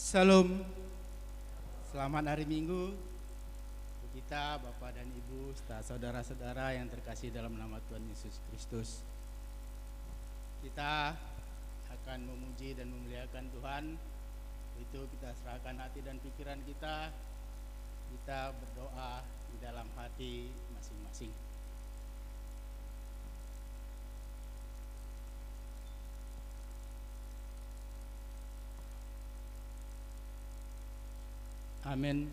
Salam, selamat hari Minggu untuk kita, Bapak dan Ibu, serta saudara-saudara yang terkasih dalam nama Tuhan Yesus Kristus. Kita akan memuji dan memuliakan Tuhan. Itu kita serahkan hati dan pikiran kita. Kita berdoa di dalam hati masing-masing. Amin.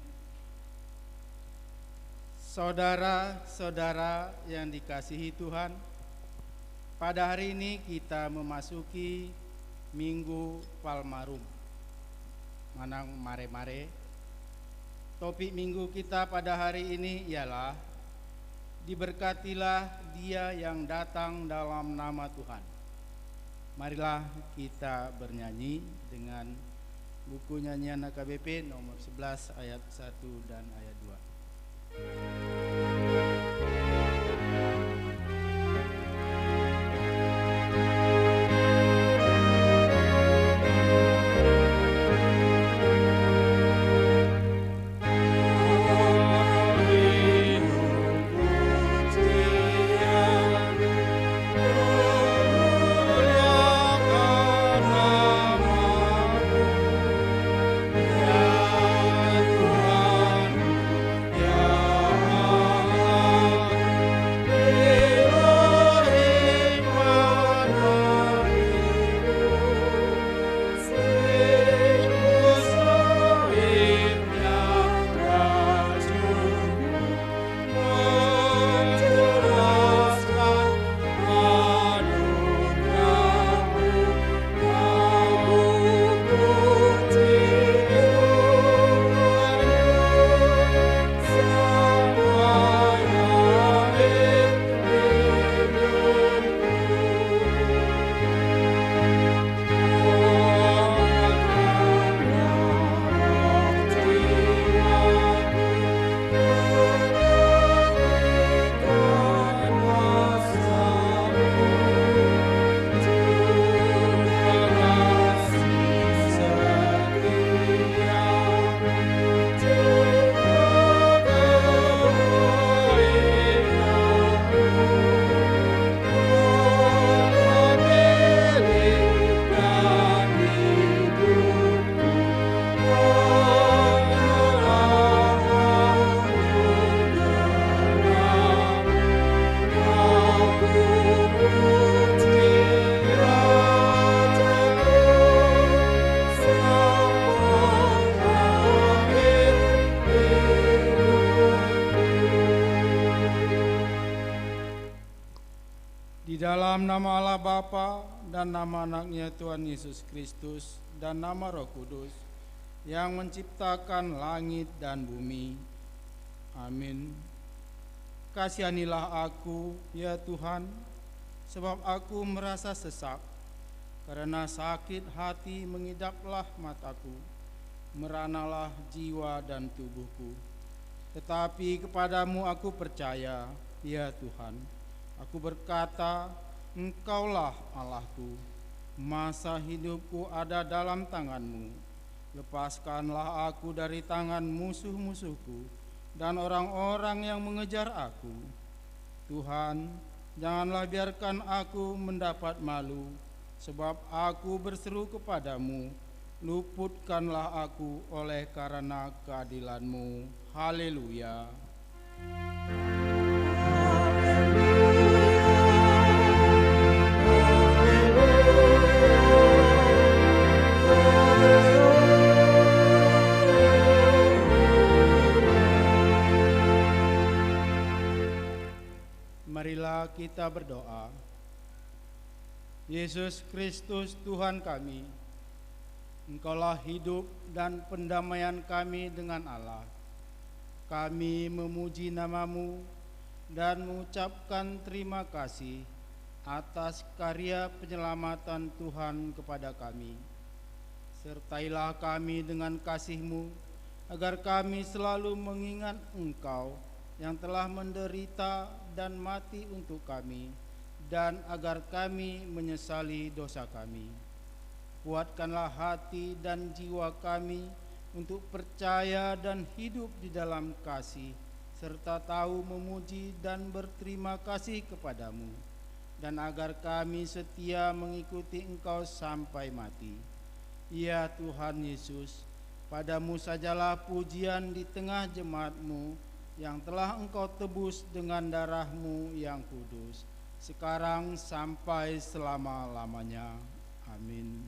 Saudara-saudara yang dikasihi Tuhan, pada hari ini kita memasuki Minggu Palmarum, Manang Mare-Mare. Topik minggu kita pada hari ini ialah diberkatilah dia yang datang dalam nama Tuhan. Marilah kita bernyanyi dengan buku nyanyian AKBP nomor 11 ayat 1 dan ayat 2. Di dalam nama Allah Bapa dan nama anaknya Tuhan Yesus Kristus dan nama Roh Kudus yang menciptakan langit dan bumi. Amin. Kasihanilah aku, ya Tuhan, sebab aku merasa sesak. Karena sakit hati mengidaplah mataku, meranalah jiwa dan tubuhku. Tetapi kepadamu aku percaya, ya Tuhan. Aku berkata, Engkaulah Allahku, masa hidupku ada dalam tangan-Mu. Lepaskanlah aku dari tangan musuh-musuhku dan orang-orang yang mengejar aku. Tuhan, janganlah biarkan aku mendapat malu, sebab aku berseru kepadamu, luputkanlah aku oleh karena keadilan-Mu. Haleluya. Marilah kita berdoa. Yesus Kristus Tuhan kami, Engkaulah hidup dan pendamaian kami dengan Allah. Kami memuji nama-Mu dan mengucapkan terima kasih atas karya penyelamatan Tuhan kepada kami. Sertailah kami dengan kasih-Mu, agar kami selalu mengingat Engkau yang telah menderita dan mati untuk kami, dan agar kami menyesali dosa kami. Kuatkanlah hati dan jiwa kami untuk percaya dan hidup di dalam kasih, serta tahu memuji dan berterima kasih kepadamu, dan agar kami setia mengikuti Engkau sampai mati. Ya Tuhan Yesus, padamu sajalah pujian di tengah jemaat-Mu yang telah Engkau tebus dengan darah-Mu yang kudus, sekarang sampai selama-lamanya. Amin.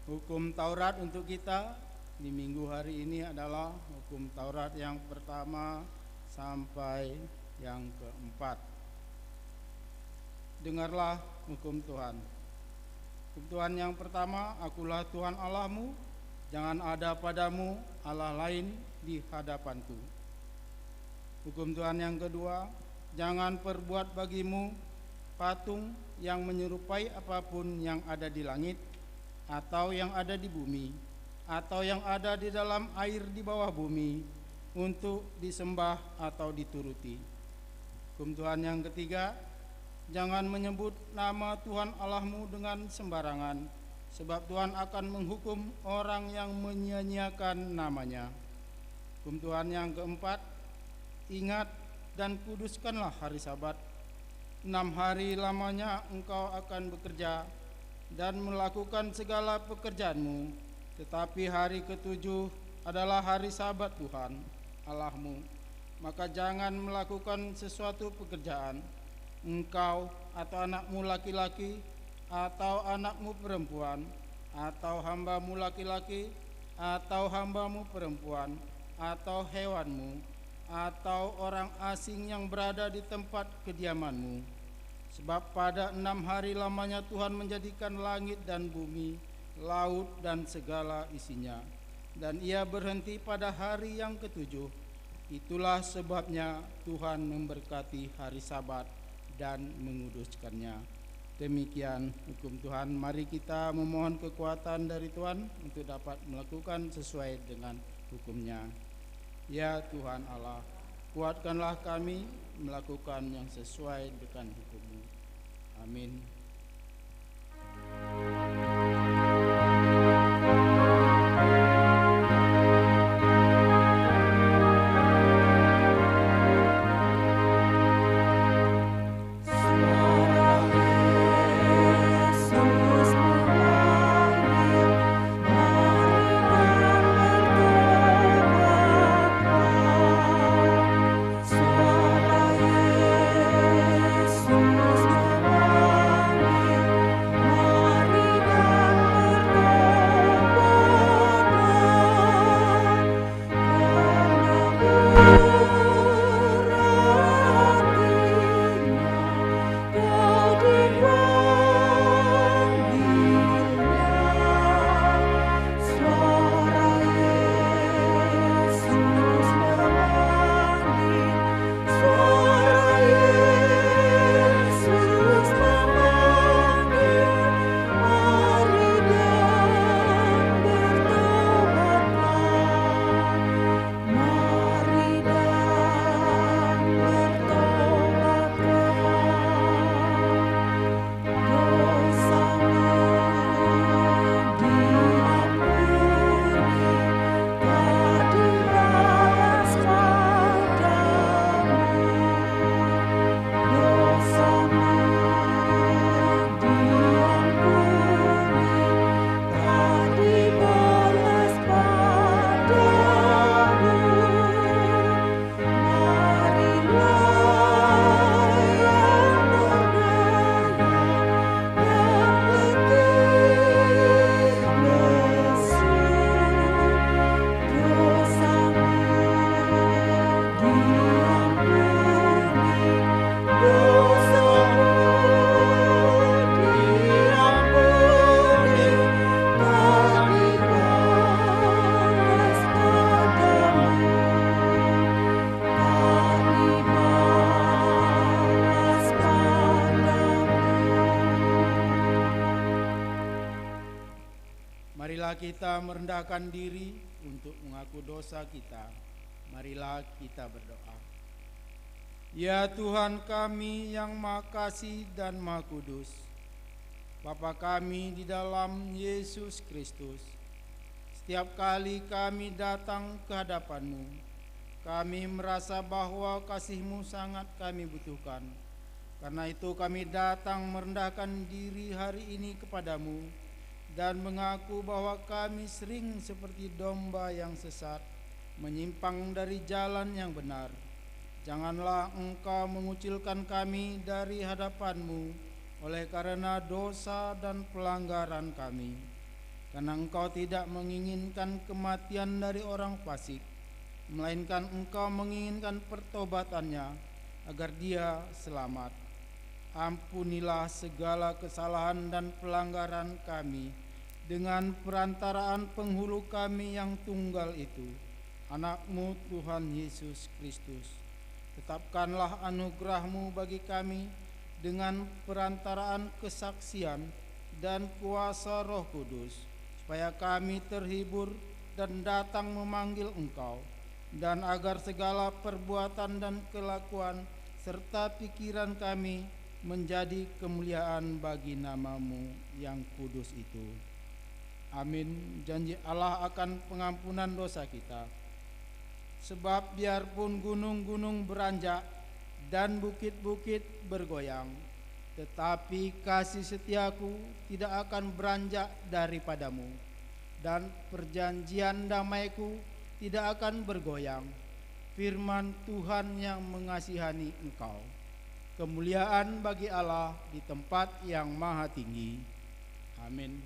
Hukum Taurat untuk kita di minggu hari ini adalah hukum Taurat yang pertama sampai yang keempat. Dengarlah hukum Tuhan. Hukum Tuhan yang pertama, akulah Tuhan Allahmu, jangan ada padamu Allah lain di hadapanku. Hukum Tuhan yang kedua, jangan perbuat bagimu patung yang menyerupai apapun yang ada di langit, atau yang ada di bumi, atau yang ada di dalam air di bawah bumi, untuk disembah atau dituruti. Hukum Tuhan yang ketiga, jangan menyebut nama Tuhan Allahmu dengan sembarangan, sebab Tuhan akan menghukum orang yang menyia-nyiakan namanya. Hukum Tuhan yang keempat, ingat dan kuduskanlah hari Sabat. 6 hari lamanya engkau akan bekerja dan melakukan segala pekerjaanmu, tetapi hari ketujuh adalah hari Sabat Tuhan Allahmu. Maka jangan melakukan sesuatu pekerjaan, engkau atau anakmu laki-laki, atau anakmu perempuan, atau hambamu laki-laki, atau hambamu perempuan, atau hewanmu, atau orang asing yang berada di tempat kediamanmu. Sebab pada 6 hari lamanya Tuhan menjadikan langit dan bumi, laut dan segala isinya, dan Ia berhenti pada hari yang ketujuh. Itulah sebabnya Tuhan memberkati hari Sabat dan menguduskannya. Demikian hukum Tuhan. Mari kita memohon kekuatan dari Tuhan untuk dapat melakukan sesuai dengan hukum-Nya. Ya Tuhan Allah, kuatkanlah kami melakukan yang sesuai dengan hukum-Mu. Amin. Marilah kita merendahkan diri untuk mengaku dosa kita. Marilah kita berdoa. Ya Tuhan kami yang Maha Kasih dan Maha Kudus, Bapa kami di dalam Yesus Kristus, setiap kali kami datang ke hadapan-Mu, kami merasa bahwa kasih-Mu sangat kami butuhkan. Karena itu kami datang merendahkan diri hari ini kepadamu dan mengaku bahwa kami sering seperti domba yang sesat, menyimpang dari jalan yang benar. Janganlah Engkau mengucilkan kami dari hadapan-Mu oleh karena dosa dan pelanggaran kami. Karena Engkau tidak menginginkan kematian dari orang fasik, melainkan Engkau menginginkan pertobatannya agar dia selamat. Ampunilah segala kesalahan dan pelanggaran kami dengan perantaraan penghulu kami yang tunggal itu, Anak-Mu Tuhan Yesus Kristus. Tetapkanlah anugerah-Mu bagi kami dengan perantaraan kesaksian dan kuasa Roh Kudus, supaya kami terhibur dan datang memanggil Engkau, dan agar segala perbuatan dan kelakuan serta pikiran kami menjadi kemuliaan bagi nama-Mu yang kudus itu. Amin. Janji Allah akan pengampunan dosa kita. Sebab biarpun gunung-gunung beranjak dan bukit-bukit bergoyang, tetapi kasih setiaku tidak akan beranjak daripada-Mu, dan perjanjian damaiku tidak akan bergoyang. Firman Tuhan yang mengasihani Engkau. Kemuliaan bagi Allah di tempat yang maha tinggi. Amin.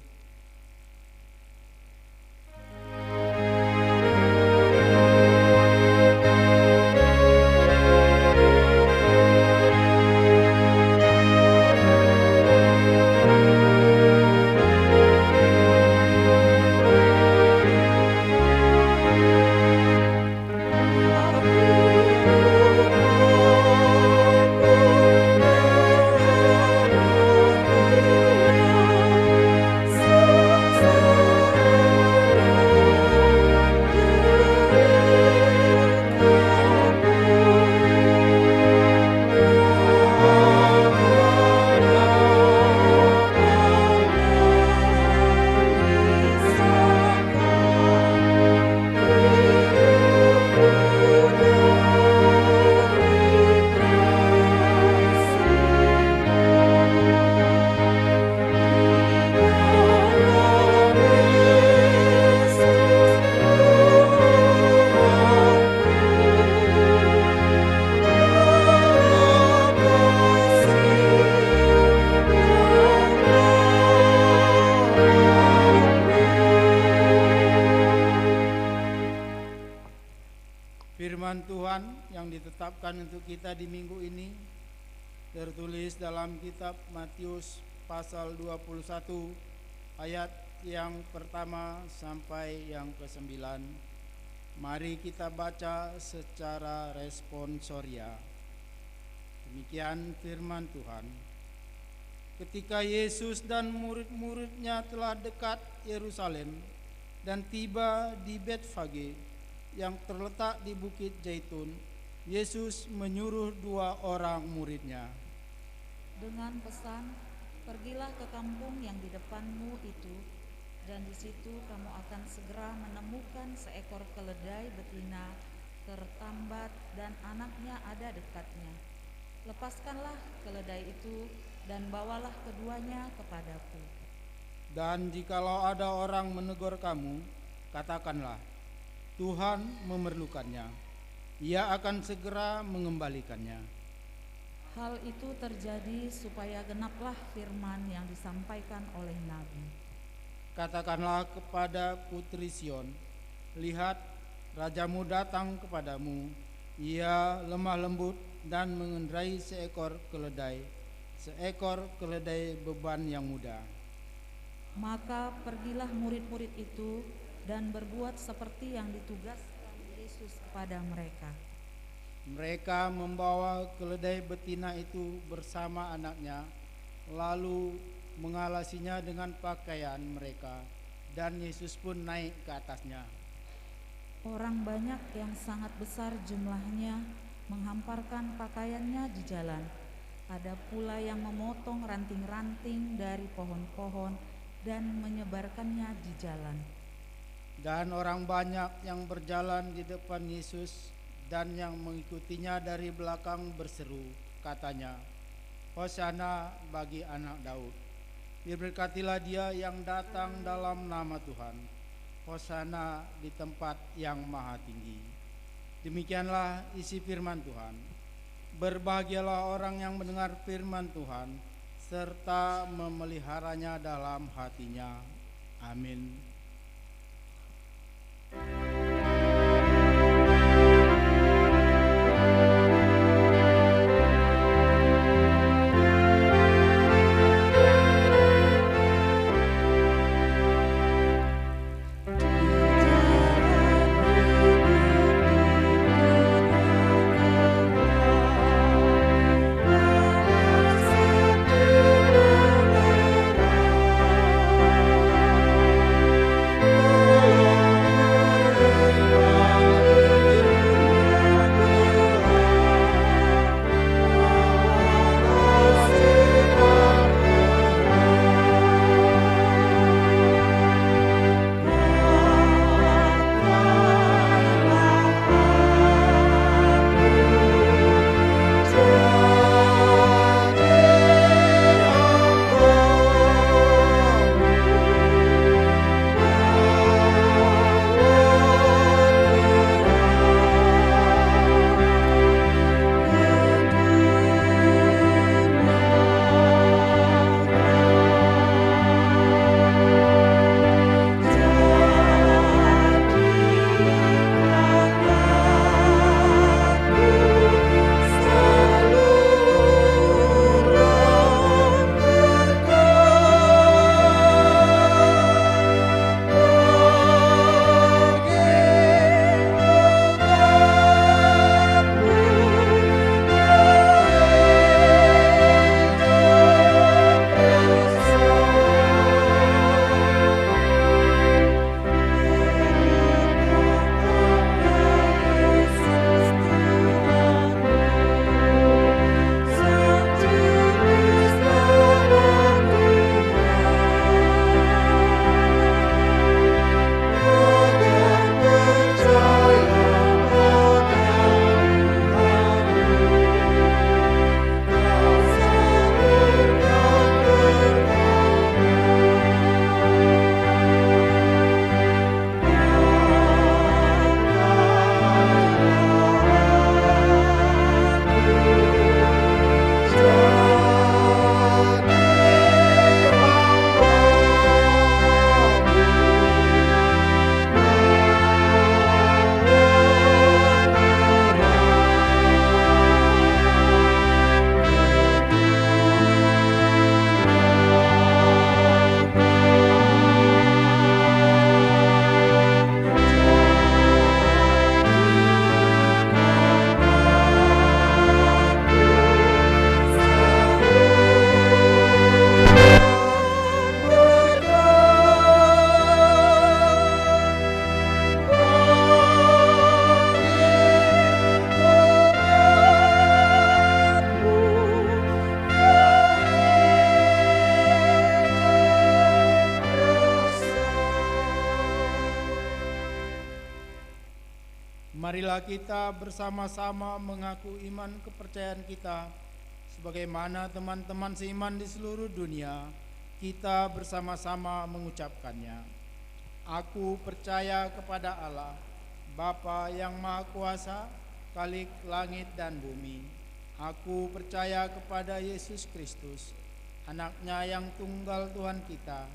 Firman Tuhan yang ditetapkan untuk kita di minggu ini tertulis dalam kitab Matius pasal 21 ayat yang pertama sampai yang ke-9. Mari kita baca secara responsoria. Demikian firman Tuhan. Ketika Yesus dan murid-muridnya telah dekat Yerusalem dan tiba di Betfage yang terletak di Bukit Zaitun, Yesus menyuruh 2 orang murid-Nya dengan pesan, pergilah ke kampung yang di depanmu itu, dan di situ kamu akan segera menemukan seekor keledai betina tertambat dan anaknya ada dekatnya. Lepaskanlah keledai itu dan bawalah keduanya kepadaku. Dan jikalau ada orang menegur kamu, katakanlah, Tuhan memerlukannya, Ia akan segera mengembalikannya. Hal itu terjadi supaya genaplah firman yang disampaikan oleh Nabi. Katakanlah kepada putri Sion, lihat, rajamu datang kepadamu, Ia lemah lembut dan mengendarai seekor keledai beban yang muda. Maka pergilah murid-murid itu dan berbuat seperti yang ditugaskan Yesus kepada mereka. Mereka membawa keledai betina itu bersama anaknya, lalu mengalasinya dengan pakaian mereka dan Yesus pun naik ke atasnya. Orang banyak yang sangat besar jumlahnya menghamparkan pakaiannya di jalan. Ada pula yang memotong ranting-ranting dari pohon-pohon dan menyebarkannya di jalan. Dan orang banyak yang berjalan di depan Yesus dan yang mengikutinya dari belakang berseru, katanya, Hosana bagi anak Daud. Diberkatilah dia yang datang dalam nama Tuhan. Hosana di tempat yang maha tinggi. Demikianlah isi firman Tuhan. Berbahagialah orang yang mendengar firman Tuhan serta memeliharanya dalam hatinya. Amin. Marilah kita bersama-sama mengaku iman kepercayaan kita sebagaimana teman-teman seiman di seluruh dunia. Kita bersama-sama mengucapkannya. Aku percaya kepada Allah, Bapa yang Maha Kuasa, Khalik langit dan bumi. Aku percaya kepada Yesus Kristus, Anaknya yang tunggal Tuhan kita,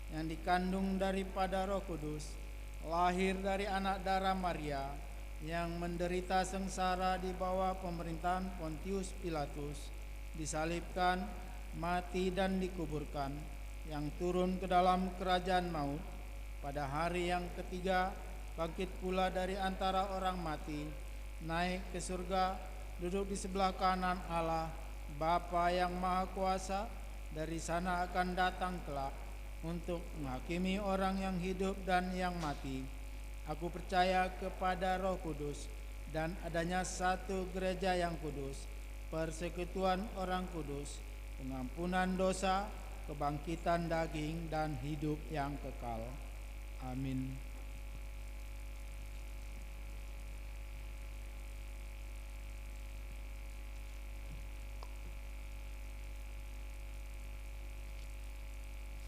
yang dikandung daripada Roh Kudus, lahir dari anak darah Maria, yang menderita sengsara di bawah pemerintahan Pontius Pilatus, disalibkan, mati dan dikuburkan, yang turun ke dalam kerajaan maut, pada hari yang ketiga bangkit pula dari antara orang mati, naik ke surga, duduk di sebelah kanan Allah, Bapa yang Maha Kuasa, dari sana akan datang kelak untuk menghakimi orang yang hidup dan yang mati. Aku percaya kepada Roh Kudus dan adanya satu gereja yang kudus, persekutuan orang kudus, pengampunan dosa, kebangkitan daging, dan hidup yang kekal. Amin.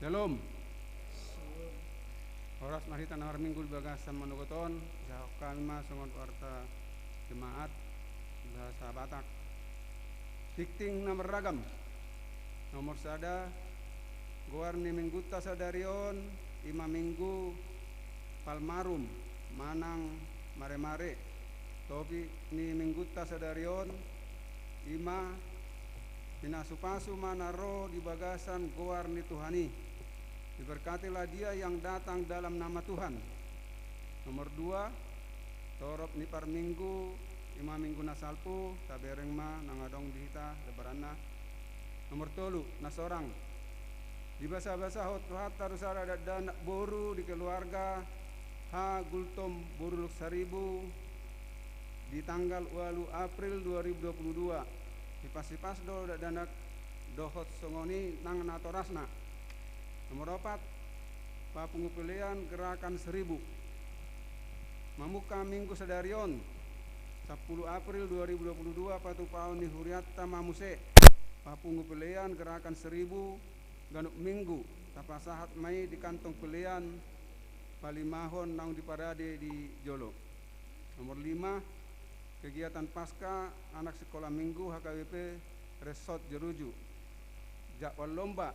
Shalom. Oras mahita na minggu bagasan manugoton sa kalma sungon warta jemaat bahasa Batak. Dikting na meragam. Nomor sada goar ni mingguta sadarion 5 minggu palmarum manang mare-mare. Topi ni mingguta sadarion 5 pinasupasu manaro di bagasan goar ni Tuhani. Diberkatilah dia yang datang dalam nama Tuhan. Nomor 2 torop ni par minggu 5 minggu nasalpu tabereng ma nangadong dihita lebarana. Nomor 3 nasorang di basa-basa hot tarusara ada anak boru di keluarga ha gultom boru seribu di tanggal 8 April 2022 dipas-pas do danak dohot songoni nang natorasna. Nomor 4 papungupilian gerakan 1000 mamuka minggu sadarion 10 April 2022 patu paun ni huriatta mamuse papungupilian gerakan 1000 ganuk minggu tapasahat mai di kantong pilihan palimahon nang diparade di Jolo. Nomor 5 kegiatan pasca anak sekolah minggu HKBP Resort Jeruju. Jadwal lomba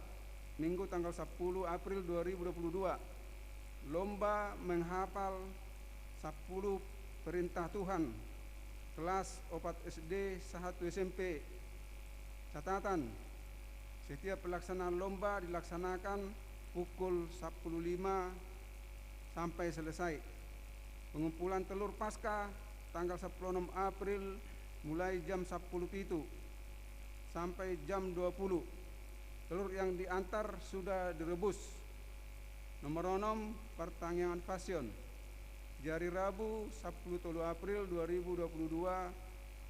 minggu tanggal 10 April 2022 lomba menghafal 10 perintah Tuhan kelas 4 SD 1 SMP. Catatan setiap pelaksanaan lomba dilaksanakan pukul 10.05 sampai selesai. Pengumpulan telur pasca tanggal 16 April mulai jam 10.07 sampai jam 20. Telur yang diantar sudah direbus. Nomor 6 pertanyaan pasion. Jari Rabu 10 April 2022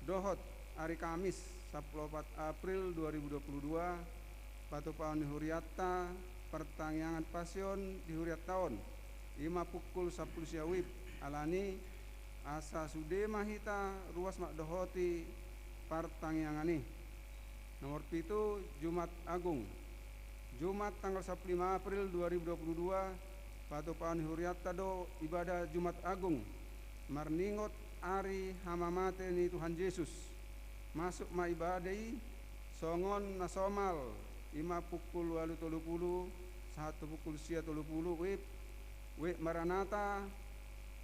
dohot hari Kamis 14 April 2022 patu paun huriatta pertanyaan pasion di huriat tahun 5 pukul 10 siawib alani asa sude mahita ruas mak dohoti pertanyaan ini. Nomor 7 Jumat Agung. Jumat tanggal 15 April 2022 patu paun huriatta do ibadah Jumat Agung marningot ari hamamate ni Tuhan Yesus. Masuk ma ibadai songon nasomal 5 pukul 8.30 1 pukul 30 we maranata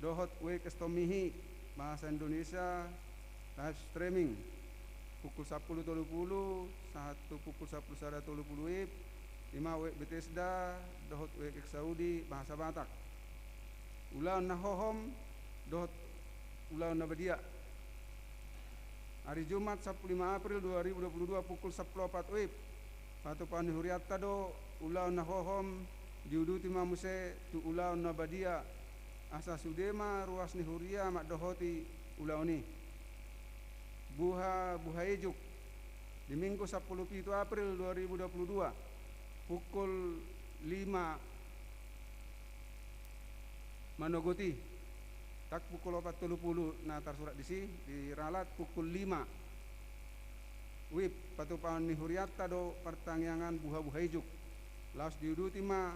dohot we kestomihi bahasa Indonesia live streaming pukul 10.30 1 pukul 11.30 5 we Bethesda dohot we Saudi bahasa Batak. Ulang nahohom dohot ulang nabadia. Hari Jumat 15 April 2022 pukul 10.04 wib patu pan huriatta do ulang nahohom diuduti mamuse tu ulang nabadia asa sudema ruas ni huria mak dohoti ulang ni buha ejuk di minggu 10 April 2022 pukul 5 manogoti tak pukul 4.30 nah tersurat di ralat pukul 5 wib patu paun ni huriatta do pertanyaan buha ejuk laos diuduti ma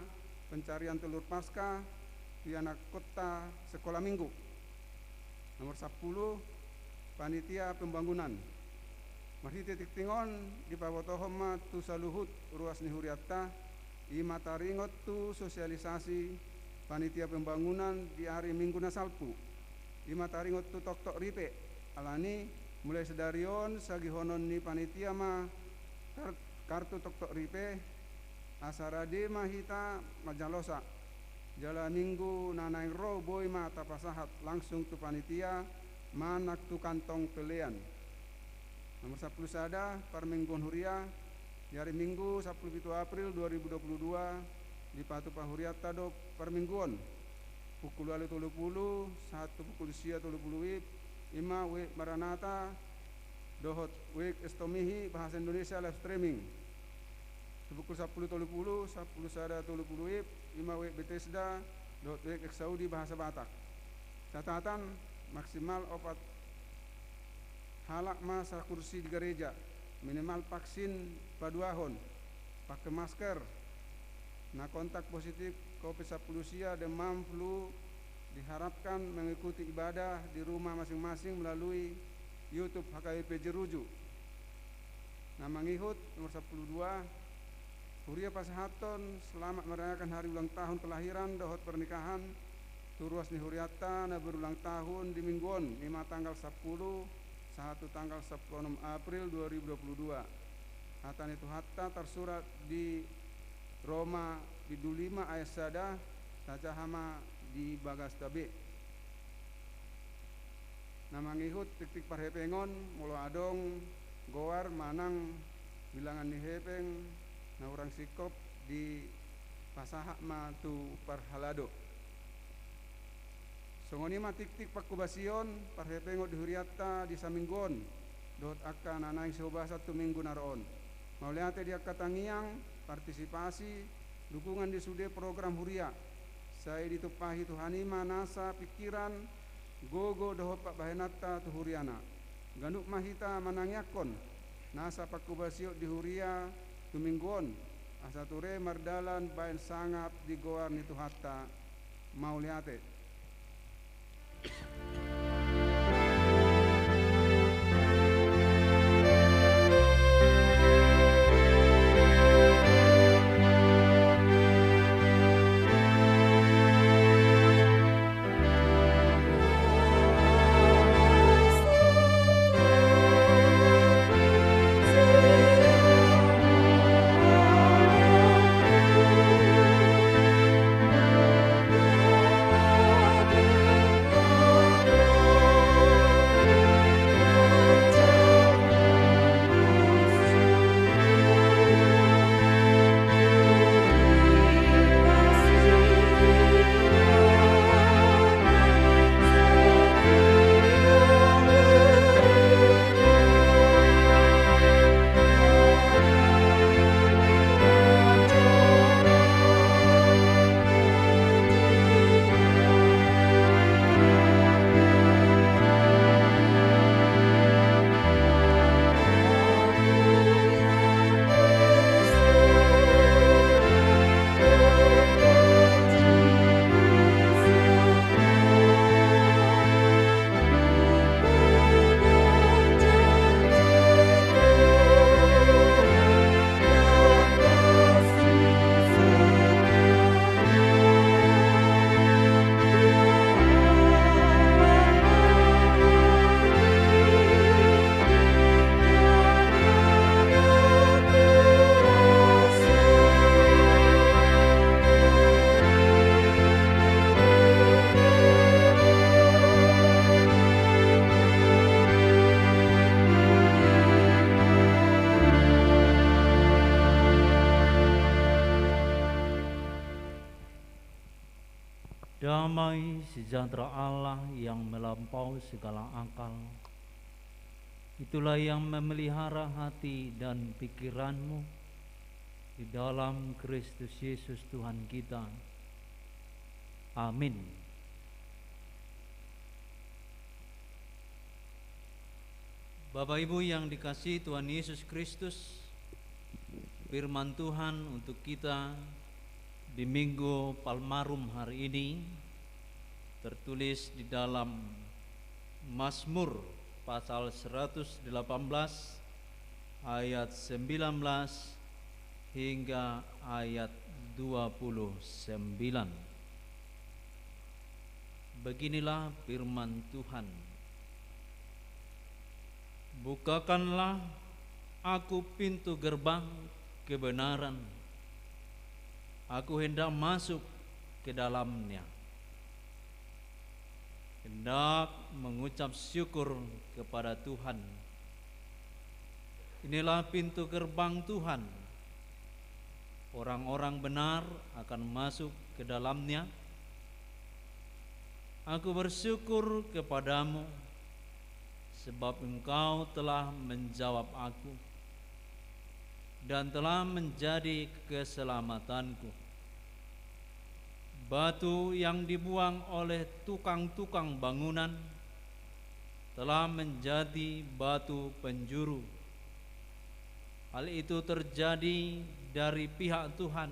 pencarian telur pasca di anak kota sekolah minggu. Nomor 10 panitia pembangunan. Masih titik tingon di pawotohoma tu saluhut ruas ni huriatta i mataringot tu sosialisasi panitia pembangunan di hari minggu nasalpu i mataringot tu tok-tok ripe alani mulai sedarion sagihonon ni panitia ma kartu tok-tok ripe asarade mahita majalosa jala minggu nanai ro boy ma tapasahat langsung tu panitia manak tu kantong pelian. Nomor 10 sada par mingguan huria di hari Minggu 17 April 2022 di patu pahuriata do permingguan pukul 30 satu pukul sia 30 wib ima wib maranata dohot wib estomihi bahasa Indonesia live streaming pukul 10.30 10 sada 30 wib ima wib Bethesda dohot wib Saudi bahasa Batak. Catatan maksimal opat halak masa kursi di gereja, minimal vaksin paduahon, pakai masker, nah kontak positif COVID-19 sia demam flu diharapkan mengikuti ibadah di rumah masing-masing melalui YouTube HKBP Jeruju. Nah mengikut nomor 12 Huria Pasahaton selamat merayakan hari ulang tahun kelahiran dohot pernikahan Turwas ni Huriata na berulang tahun di mingguan 5 tanggal 10 1 tanggal 16 April 2022. Hatan itu hatta tersurat di Roma di 25 ayat sada saja hama di bagas tabe. Nama ngihut tik-tik parhepengon mulo adong goar manang bilangan ni hepeng na orang sikop di pasahak ma tu parhalado. Songoni ma tik-tik pakubasion parhepengo di huriata di saminggon dot akan anai soba 1 minggu naroon. Mauliate dia katangiang partisipasi dukungan di sude program huria. Saya ditupahi Tuhanima nasa pikiran gogo dohot pak bahenata tu huriana. Ganuk mahita manangyakon nasa pakubasio di huria tu minggon asature mardalan bain sangap di goar ni Tuhatta mauliate. Damai sejahtera Allah yang melampaui segala akal, itulah yang memelihara hati dan pikiranmu di dalam Kristus Yesus Tuhan kita. Amin. Bapak Ibu yang dikasihi Tuhan Yesus Kristus, firman Tuhan untuk kita di Minggu Palmarum hari ini tertulis di dalam Mazmur pasal 118 ayat 19 hingga ayat 29. Beginilah firman Tuhan. Bukakanlah aku pintu gerbang kebenaran, aku hendak masuk ke dalamnya, hendak mengucap syukur kepada Tuhan. Inilah pintu gerbang Tuhan, orang-orang benar akan masuk ke dalamnya. Aku bersyukur kepadamu sebab Engkau telah menjawab aku dan telah menjadi keselamatanku. Batu yang dibuang oleh tukang-tukang bangunan telah menjadi batu penjuru. Hal itu terjadi dari pihak Tuhan,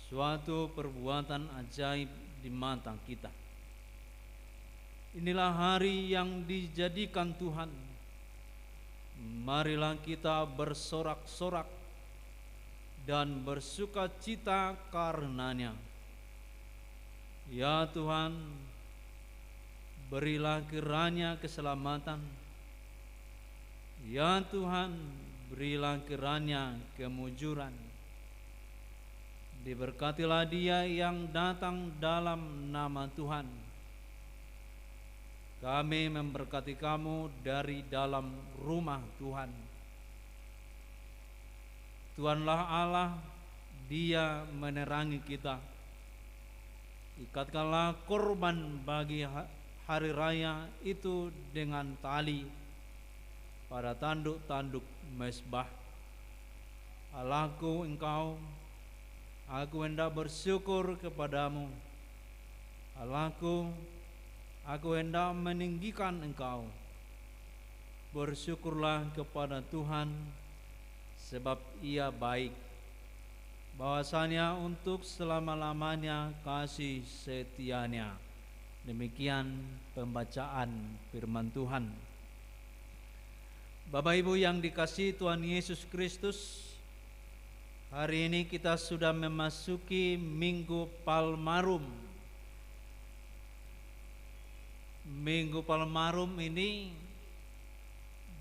suatu perbuatan ajaib di mata kita. Inilah hari yang dijadikan Tuhan. Marilah kita bersorak-sorak dan bersukacita karenanya. Ya Tuhan, berilah kiranya keselamatan. Ya Tuhan, berilah kiranya kemujuran. Diberkatilah dia yang datang dalam nama Tuhan. Kami memberkati kamu dari dalam rumah Tuhan. Tuhanlah Allah, Dia menerangi kita. Ikatkanlah korban bagi hari raya itu dengan tali pada tanduk-tanduk mezbah. Allahku, Engkau, aku hendak bersyukur kepadamu. Allahku, aku hendak meninggikan Engkau. Bersyukurlah kepada Tuhan, sebab Ia baik. Bahwasanya untuk selama-lamanya kasih setia-Nya. Demikian pembacaan firman Tuhan. Bapak Ibu yang dikasihi Tuhan Yesus Kristus, hari ini kita sudah memasuki Minggu Palmarum. Minggu Palmarum ini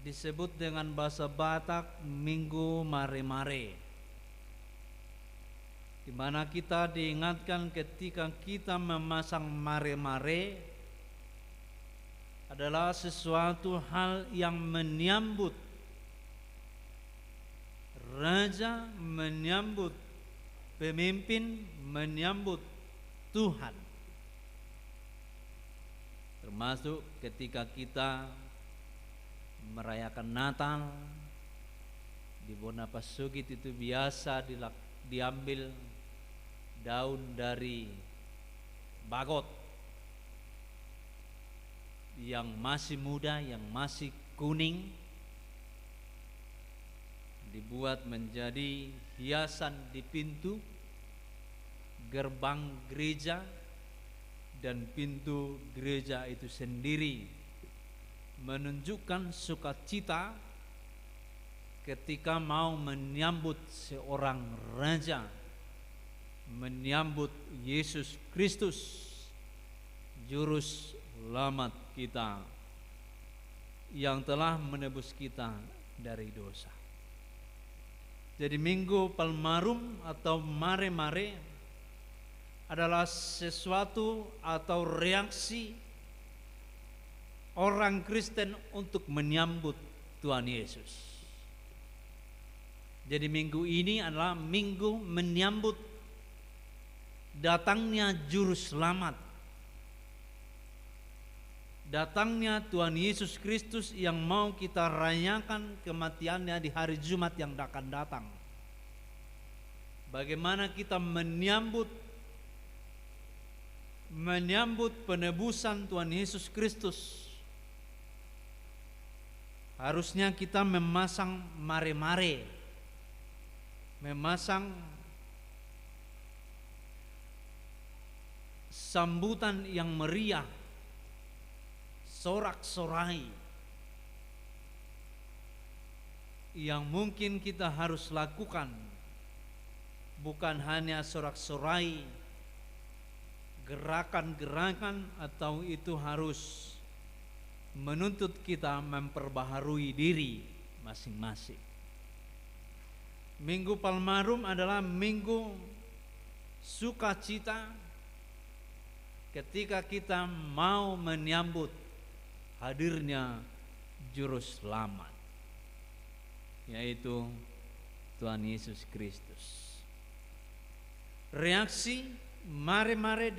disebut dengan bahasa Batak Minggu Mare-Mare, di mana kita diingatkan ketika kita memasang mare-mare adalah sesuatu hal yang menyambut raja, menyambut pemimpin, menyambut Tuhan. Termasuk ketika kita merayakan Natal di Bonapasugit itu biasa diambil daun dari bagot yang masih muda, yang masih kuning, dibuat menjadi hiasan di pintu gerbang gereja dan pintu gereja itu sendiri, menunjukkan sukacita ketika mau menyambut seorang raja, menyambut Yesus Kristus, juru selamat kita yang telah menebus kita dari dosa. Jadi Minggu Palmarum atau Mare-Mare adalah sesuatu atau reaksi orang Kristen untuk menyambut Tuhan Yesus. Jadi minggu ini adalah minggu menyambut datangnya juru selamat, datangnya Tuhan Yesus Kristus yang mau kita rayakan kematiannya di hari Jumat yang akan datang. Bagaimana kita menyambut penebusan Tuhan Yesus Kristus? Harusnya kita memasang mare-mare, memasang sambutan yang meriah, sorak-sorai, yang mungkin kita harus lakukan. Bukan hanya sorak-sorai, gerakan-gerakan, atau itu harus menuntut kita memperbaharui diri masing-masing. Minggu Palmarum adalah minggu sukacita ketika kita mau menyambut hadirnya juru selamat, yaitu Tuhan Yesus Kristus. Reaksi mari-mari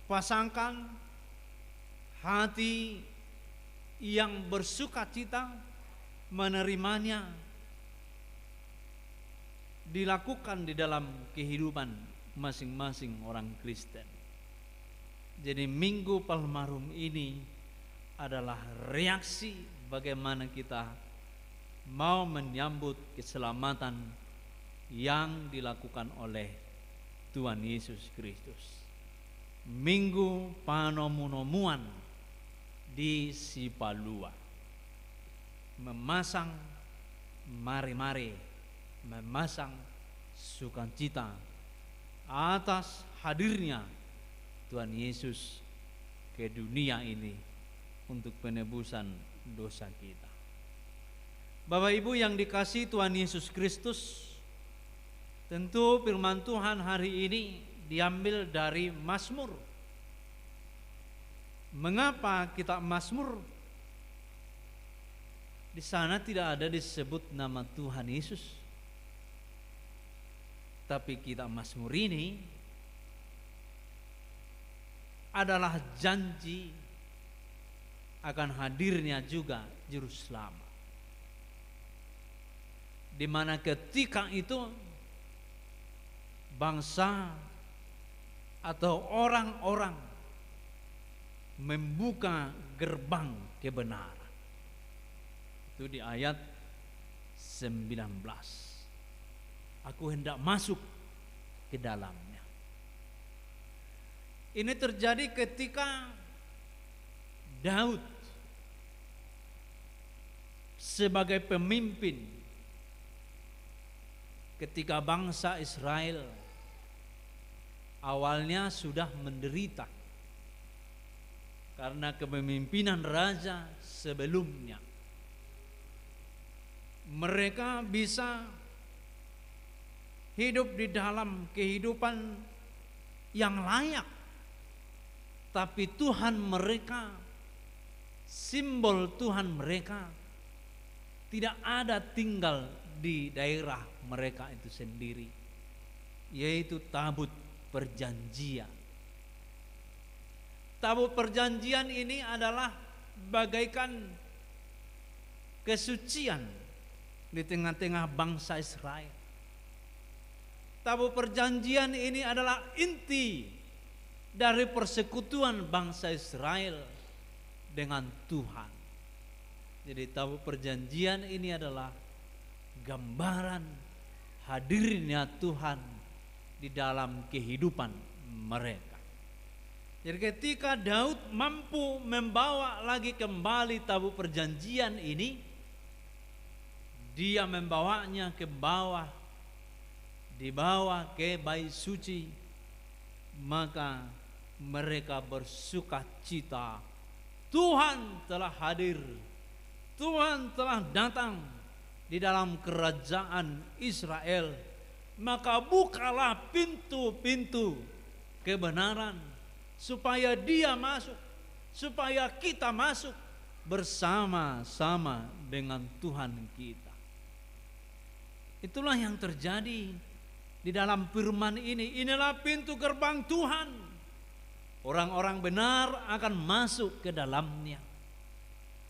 dipasangkan hati yang bersukacita menerimanya dilakukan di dalam kehidupan masing-masing orang Kristen. Jadi Minggu Palmarum ini adalah reaksi bagaimana kita mau menyambut keselamatan yang dilakukan oleh Tuhan Yesus Kristus. Minggu Panomunomuan di Sipalua, memasang mari-mari, memasang sukacita atas hadirnya Tuhan Yesus ke dunia ini untuk penebusan dosa kita. Bapak Ibu yang dikasihi Tuhan Yesus Kristus, tentu firman Tuhan hari ini diambil dari Mazmur. Mengapa kita Mazmur? Di sana tidak ada disebut nama Tuhan Yesus. Tapi kita Mazmur ini adalah janji akan hadirnya juga Juru Selamat. Di mana ketika itu bangsa atau orang-orang membuka gerbang kebenaran. Itu di ayat 19. Aku hendak masuk ke dalamnya. Ini terjadi ketika Daud sebagai pemimpin ketika bangsa Israel awalnya sudah menderita karena kepemimpinan raja sebelumnya. Mereka bisa hidup di dalam kehidupan yang layak, tapi Tuhan mereka, simbol Tuhan mereka tidak ada tinggal di daerah mereka itu sendiri, yaitu tabut perjanjian. Tabut perjanjian ini adalah bagaikan kesucian di tengah-tengah bangsa Israel. Tabut perjanjian ini adalah inti dari persekutuan bangsa Israel dengan Tuhan. Jadi tabut perjanjian ini adalah gambaran hadirnya Tuhan di dalam kehidupan mereka. Jadi ketika Daud mampu membawa lagi kembali tabut perjanjian ini, dia membawanya ke bawah, dibawa ke bait suci, maka mereka bersukacita. Tuhan telah hadir, Tuhan telah datang di dalam kerajaan Israel, maka bukalah pintu-pintu kebenaran supaya dia masuk, supaya kita masuk bersama-sama dengan Tuhan kita. Itulah yang terjadi di dalam firman ini. Inilah pintu gerbang Tuhan. Orang-orang benar akan masuk ke dalamnya.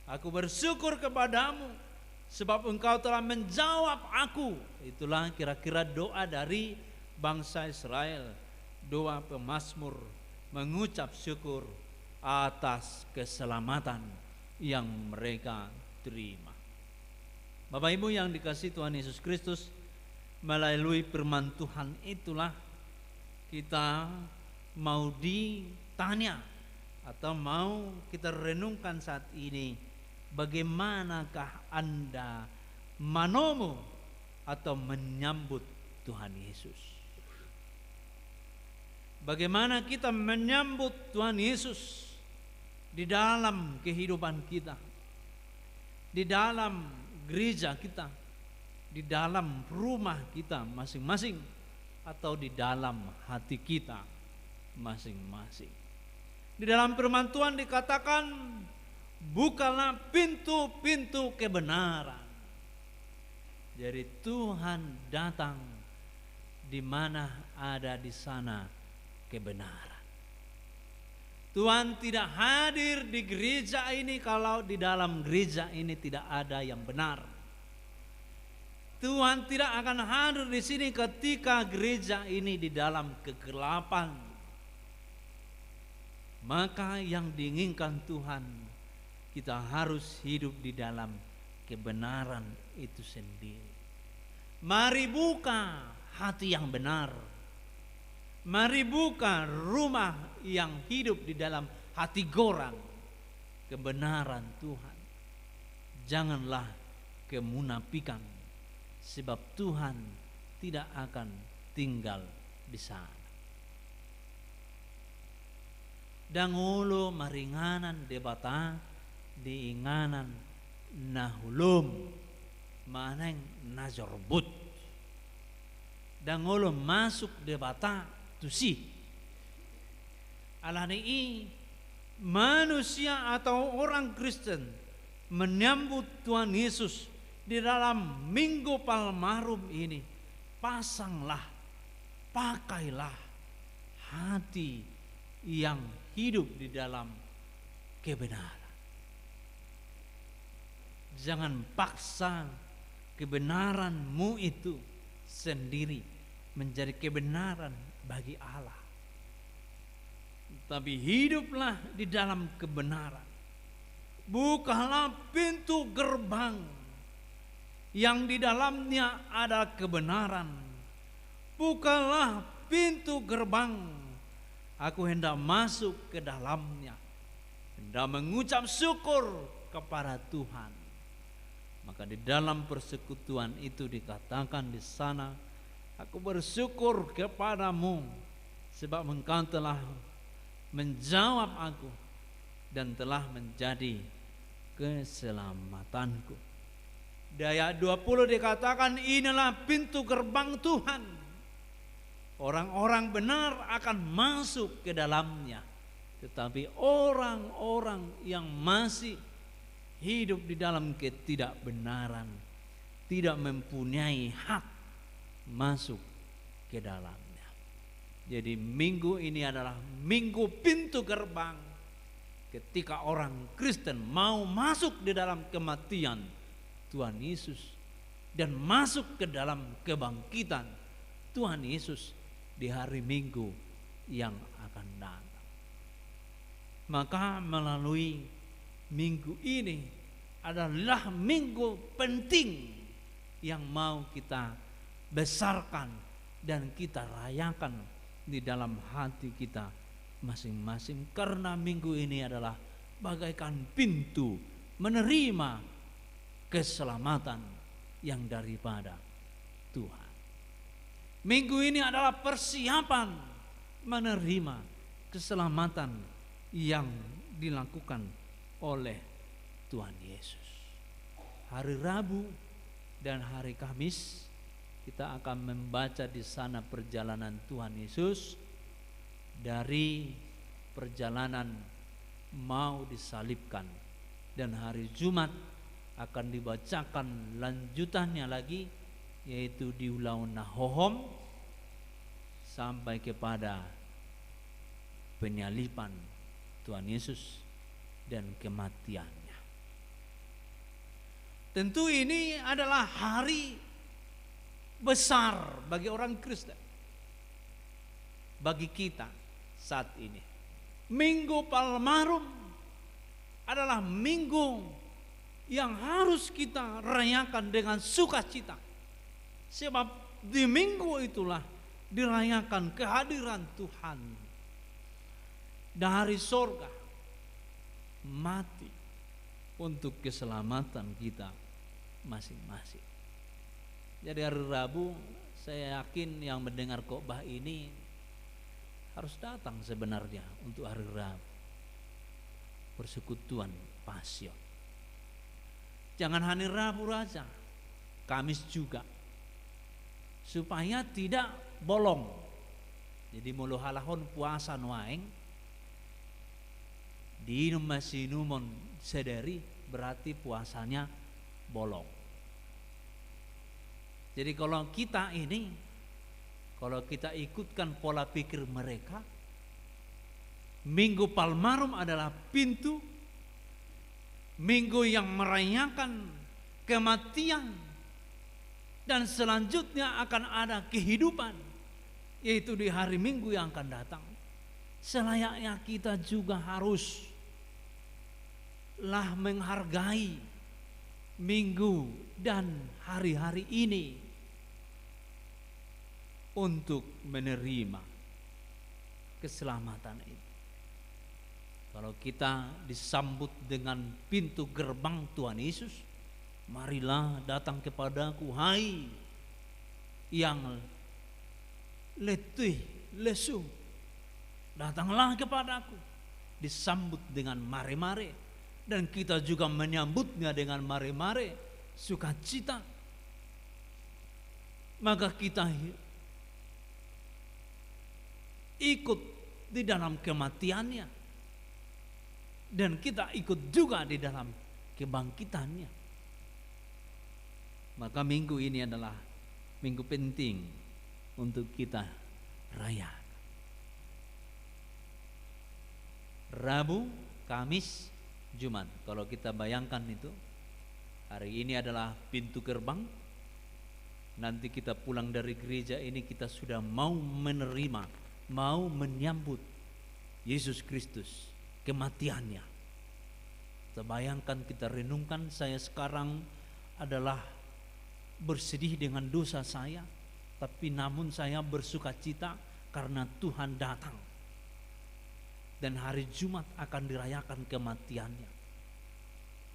Aku bersyukur kepadamu sebab engkau telah menjawab aku. Itulah kira-kira doa dari bangsa Israel. Doa pemazmur mengucap syukur atas keselamatan yang mereka terima. Bapak Ibu yang dikasihi Tuhan Yesus Kristus, melalui firman Tuhan itulah kita mau ditanya atau mau kita renungkan saat ini, bagaimanakah Anda manomo atau menyambut Tuhan Yesus? Bagaimana kita menyambut Tuhan Yesus di dalam kehidupan kita, di dalam gereja kita, di dalam rumah kita masing-masing, atau di dalam hati kita masing-masing. Di dalam firman Tuhan dikatakan, bukalah pintu-pintu kebenaran. Jadi Tuhan datang di mana ada di sana kebenaran. Tuhan tidak hadir di gereja ini kalau di dalam gereja ini tidak ada yang benar. Tuhan tidak akan hadir di sini ketika gereja ini di dalam kegelapan. Maka yang diinginkan Tuhan, kita harus hidup di dalam kebenaran itu sendiri. Mari buka hati yang benar. Mari buka rumah yang hidup di dalam hati gorang kebenaran Tuhan. Janganlah kemunafikan, sebab Tuhan tidak akan tinggal di sana. Dangulo maringanan debata diinganan nahulum maneng najorbut. Dangulo masuk debata tusi. Alani manusia atau orang Kristen menyambut Tuhan Yesus di dalam Minggu Palmarum ini, pasanglah, pakailah hati yang hidup di dalam kebenaran. Jangan paksa kebenaranmu itu sendiri menjadi kebenaran bagi Allah. Tapi hiduplah di dalam kebenaran. Bukalah pintu gerbang yang di dalamnya ada kebenaran. Bukalah pintu gerbang. Aku hendak masuk ke dalamnya, hendak mengucap syukur kepada Tuhan. Maka di dalam persekutuan itu dikatakan di sana, aku bersyukur kepadamu sebab engkau telah menjawab aku dan telah menjadi keselamatanku. Di ayat 20 dikatakan, inilah pintu gerbang Tuhan. Orang-orang benar akan masuk ke dalamnya. Tetapi orang-orang yang masih hidup di dalam ketidakbenaran, tidak mempunyai hak masuk ke dalamnya. Jadi minggu ini adalah minggu pintu gerbang. Ketika orang Kristen mau masuk di dalam kematian Tuhan Yesus dan masuk ke dalam kebangkitan Tuhan Yesus di hari Minggu yang akan datang. Maka melalui minggu ini adalah minggu penting yang mau kita besarkan dan kita rayakan di dalam hati kita masing-masing. Karena minggu ini adalah bagaikan pintu menerima keselamatan yang daripada Tuhan. Minggu ini adalah persiapan menerima keselamatan yang dilakukan oleh Tuhan Yesus. Hari Rabu dan hari Kamis kita akan membaca di sana perjalanan Tuhan Yesus dari perjalanan mau disalibkan, dan hari Jumat akan dibacakan lanjutannya lagi, yaitu di Ulau Nahohom sampai kepada penyaliban Tuhan Yesus dan kematiannya. Tentu ini adalah hari besar bagi orang Kristen, bagi kita saat ini. Minggu Palmarum adalah minggu yang harus kita rayakan dengan sukacita. Sebab di minggu itulah dirayakan kehadiran Tuhan dari sorga mati untuk keselamatan kita masing-masing. Jadi hari Rabu saya yakin yang mendengar khotbah ini harus datang sebenarnya untuk hari Rabu, persekutuan Pasion. Jangan hanya Rabu saja, Kamis juga, supaya tidak bolong. Jadi mulu halahon puasa nuaeng diinum masih numon sedari berarti puasanya bolong. Jadi kalau kita ikutkan pola pikir mereka, Minggu Palmarum adalah pintu, minggu yang merayakan kematian, dan selanjutnya akan ada kehidupan, yaitu di hari Minggu yang akan datang. Selayaknya kita juga haruslah menghargai minggu dan hari-hari ini untuk menerima keselamatan itu. Kalau kita disambut dengan pintu gerbang Tuhan Yesus, marilah datang kepadaku, hai yang letih, lesu, datanglah kepadaku. Disambut dengan mare-mare, dan kita juga menyambutnya dengan mare-mare, sukacita. Maka kita ikut di dalam kematiannya, dan kita ikut juga di dalam kebangkitannya. Maka minggu ini adalah minggu penting untuk kita rayakan. Rabu, Kamis, Jumat. Kalau kita bayangkan itu, hari ini adalah pintu gerbang. Nanti kita pulang dari gereja ini, kita sudah mau menerima, mau menyambut Yesus Kristus, kematiannya. Kita bayangkan, kita renungkan, saya sekarang adalah bersedih dengan dosa saya, tapi namun saya bersukacita karena Tuhan datang. Dan hari Jumat akan dirayakan kematiannya.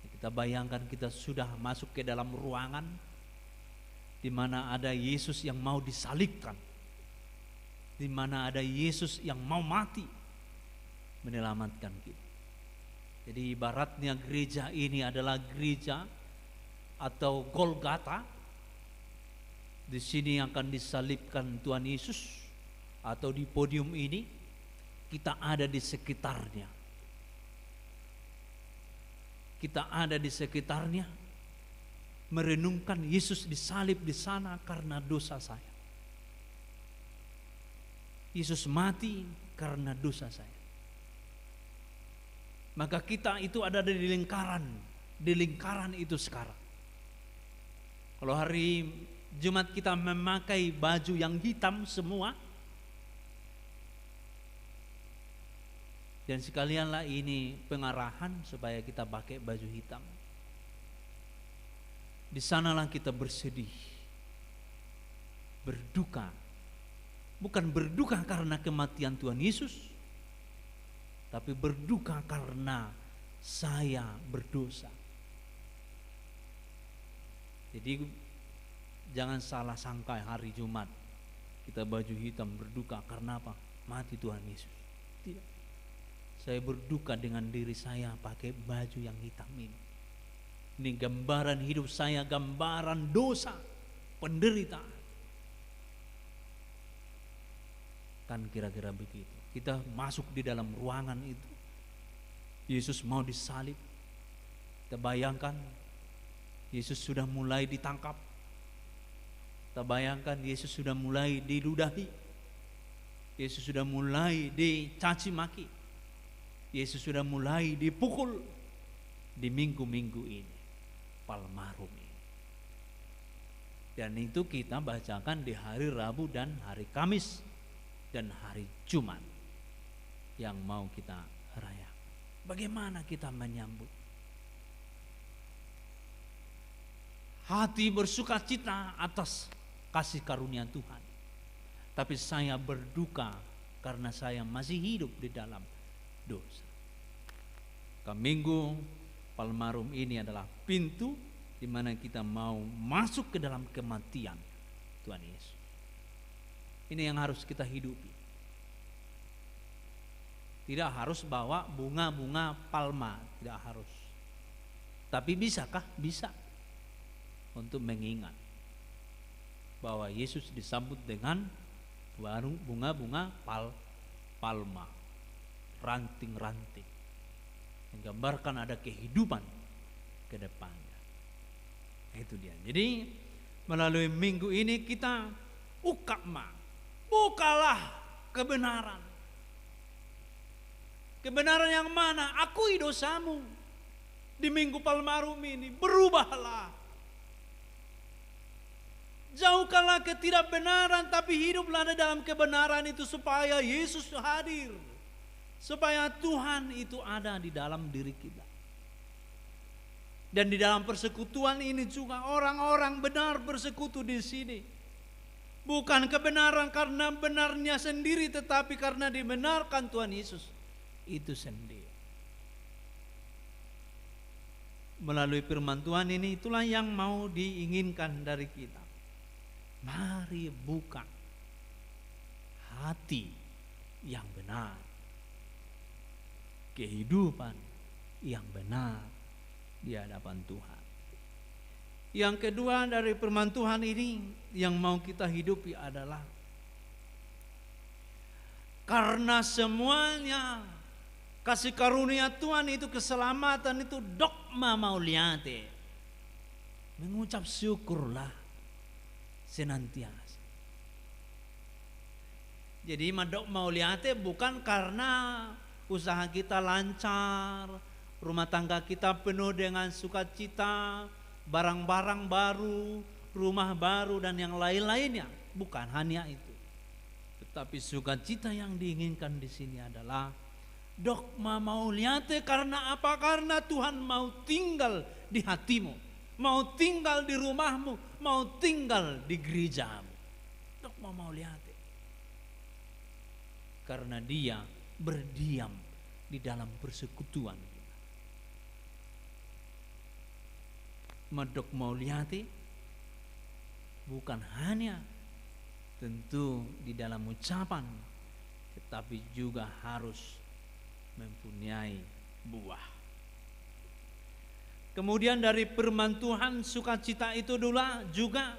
Kita bayangkan kita sudah masuk ke dalam ruangan di mana ada Yesus yang mau disalibkan, di mana ada Yesus yang mau mati menyelamatkan kita. Jadi ibaratnya gereja ini adalah gereja atau Golgata. Di sini akan disalibkan Tuhan Yesus, atau di podium ini kita ada di sekitarnya. Kita ada di sekitarnya merenungkan Yesus disalib di sana karena dosa saya. Yesus mati karena dosa saya. Maka kita itu ada di lingkaran itu sekarang. Kalau hari Jumat kita memakai baju yang hitam semua, dan sekalianlah ini pengarahan supaya kita pakai baju hitam. Di sanalah kita bersedih, berduka. Bukan berduka karena kematian Tuhan Yesus, tapi berduka karena saya berdosa. Jadi jangan salah sangka hari Jumat kita baju hitam berduka karena apa? Mati Tuhan Yesus. Tidak. Saya berduka dengan diri saya pakai baju yang hitam ini. Ini gambaran hidup saya, gambaran dosa, penderitaan. Kan kira-kira begitu. Kita masuk di dalam ruangan itu, Yesus mau disalib. Kita bayangkan Yesus sudah mulai ditangkap. Kita bayangkan Yesus sudah mulai diludahi. Yesus sudah mulai dicaci maki. Yesus sudah mulai dipukul di minggu-minggu ini, Palmarum ini. Dan itu kita bacakan di hari Rabu dan hari Kamis dan hari Jumat yang mau kita rayakan. Bagaimana kita menyambut? Hati bersukacita atas kasih karunia Tuhan, tapi saya berduka karena saya masih hidup di dalam dosa. Minggu Palmarum ini adalah pintu di mana kita mau masuk ke dalam kematian Tuhan Yesus. Ini yang harus kita hidupi. Tidak harus bawa bunga-bunga palma, tidak harus. Tapi bisakah? Bisa. Untuk mengingat bahwa Yesus disambut dengan bunga-bunga palma, ranting-ranting, menggambarkan ada kehidupan ke depannya. Itu dia. Jadi Melalui minggu ini kita ukama, bukalah kebenaran. Kebenaran yang mana? Akui dosamu. Di Minggu Palmarum ini berubahlah. Jauhkanlah ketidakbenaran, tapi hiduplah dalam kebenaran itu supaya Yesus hadir. Supaya Tuhan itu ada di dalam diri kita. Dan di dalam persekutuan ini juga orang-orang benar bersekutu di sini. Bukan kebenaran karena benarnya sendiri, tetapi karena dibenarkan Tuhan Yesus itu sendiri. Melalui firman Tuhan ini, itulah yang mau diinginkan dari kita. Mari buka hati yang benar, kehidupan yang benar di hadapan Tuhan. Yang kedua dari firman Tuhan ini yang mau kita hidupi adalah karena semuanya kasih karunia Tuhan itu, keselamatan itu dogma mauliate. Mengucap syukurlah senantiasa. Jadi dogma mauliate bukan karena usaha kita lancar, rumah tangga kita penuh dengan sukacita, barang-barang baru, rumah baru dan yang lain-lainnya. Bukan hanya itu. Tetapi sukacita yang diinginkan di sini adalah dogma mauliate. Karena apa? Karena Tuhan mau tinggal di hatimu, mau tinggal di rumahmu, mau tinggal di gerejamu. Dogma mauliate. Karena Dia berdiam di dalam persekutuan. Dogma mauliate bukan hanya tentu di dalam ucapan, tetapi juga harus mempunyai buah. Kemudian dari firman Tuhan sukacita itu juga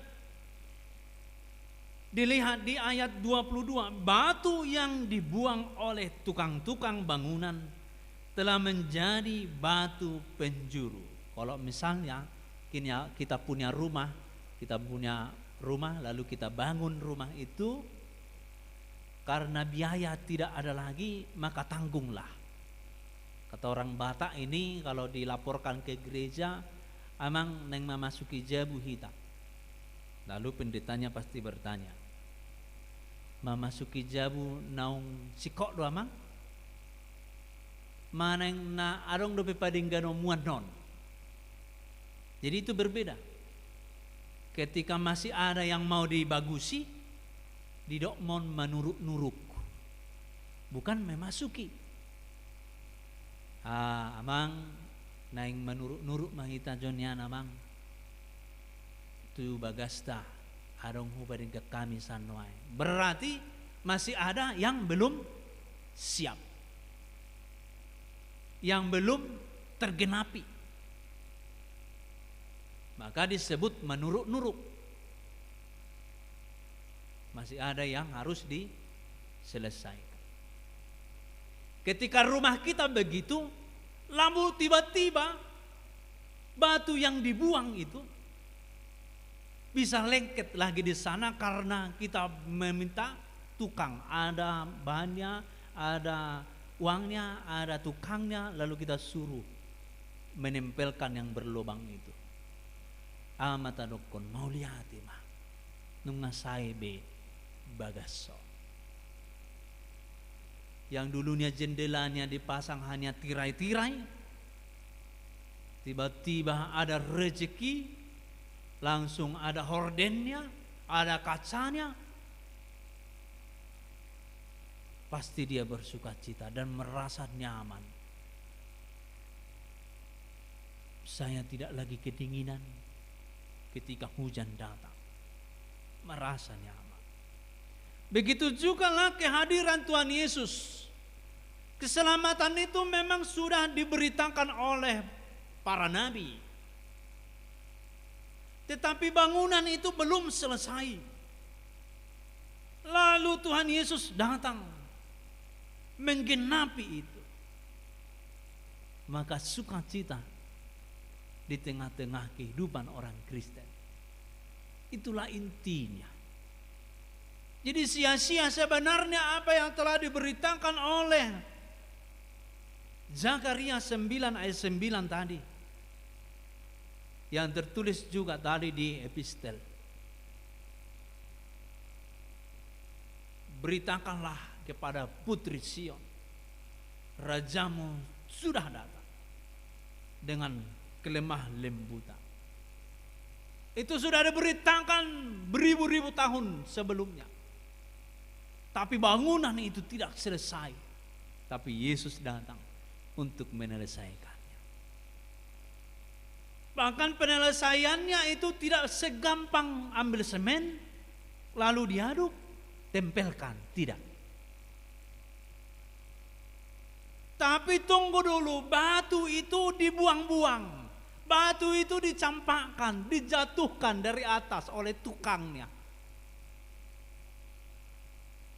dilihat di ayat 22. Batu yang dibuang oleh tukang-tukang bangunan telah menjadi batu penjuru. Kalau misalnya kita punya rumah lalu kita bangun rumah itu, karena biaya tidak ada lagi, maka tanggunglah. Kata orang Batak ini kalau dilaporkan ke gereja, amang neng memasuki jabu hitam. Lalu pendetanya pasti bertanya, memasuki jabu naung sikok do amang? Maneng na arong do pepadinggano muan non. Jadi itu berbeda. Ketika masih ada yang mau dibagusi, didokmon menuruk-nuruk, bukan memasuki. Amang naing menuruk-nuruk mahita jonyan amang tu bagasta arong hubading ke kami sanwai. Berarti masih ada yang belum siap, yang belum tergenapi. Maka disebut menuruk-nuruk. Masih ada yang harus diselesaikan. Ketika rumah kita begitu, lalu tiba-tiba batu yang dibuang itu bisa lengket lagi di sana karena kita meminta tukang. Ada bahannya, ada uangnya, ada tukangnya, lalu kita suruh menempelkan yang berlubang itu. Amata dokon mauliati mah nunga saibe bagaso. Yang dulunya jendelanya dipasang hanya tirai-tirai, tiba-tiba ada rezeki, langsung ada hordennya, ada kacanya. Pasti dia bersukacita dan merasa nyaman. Saya tidak lagi kedinginan ketika hujan datang, merasa nyaman. Begitu juga lah kehadiran Tuhan Yesus. Keselamatan itu memang sudah diberitakan oleh para nabi, tetapi bangunan itu belum selesai. Lalu Tuhan Yesus datang menggenapi itu. Maka sukacita di tengah-tengah kehidupan orang Kristen. Itulah intinya. Jadi sia-sia sebenarnya apa yang telah diberitakan oleh Zakaria 9 ayat 9 tadi, yang tertulis juga tadi di epistel. Beritakanlah kepada putri Sion, rajamu sudah datang dengan kelemah lembutan. Itu sudah diberitakan beribu-ribu tahun sebelumnya. Tapi bangunan itu tidak selesai. Tapi Yesus datang untuk menyelesaikannya. Bahkan penyelesaiannya itu tidak segampang ambil semen lalu diaduk, tempelkan, tidak. Tapi tunggu dulu, batu itu dibuang-buang. Batu itu dicampakkan, dijatuhkan dari atas oleh tukangnya.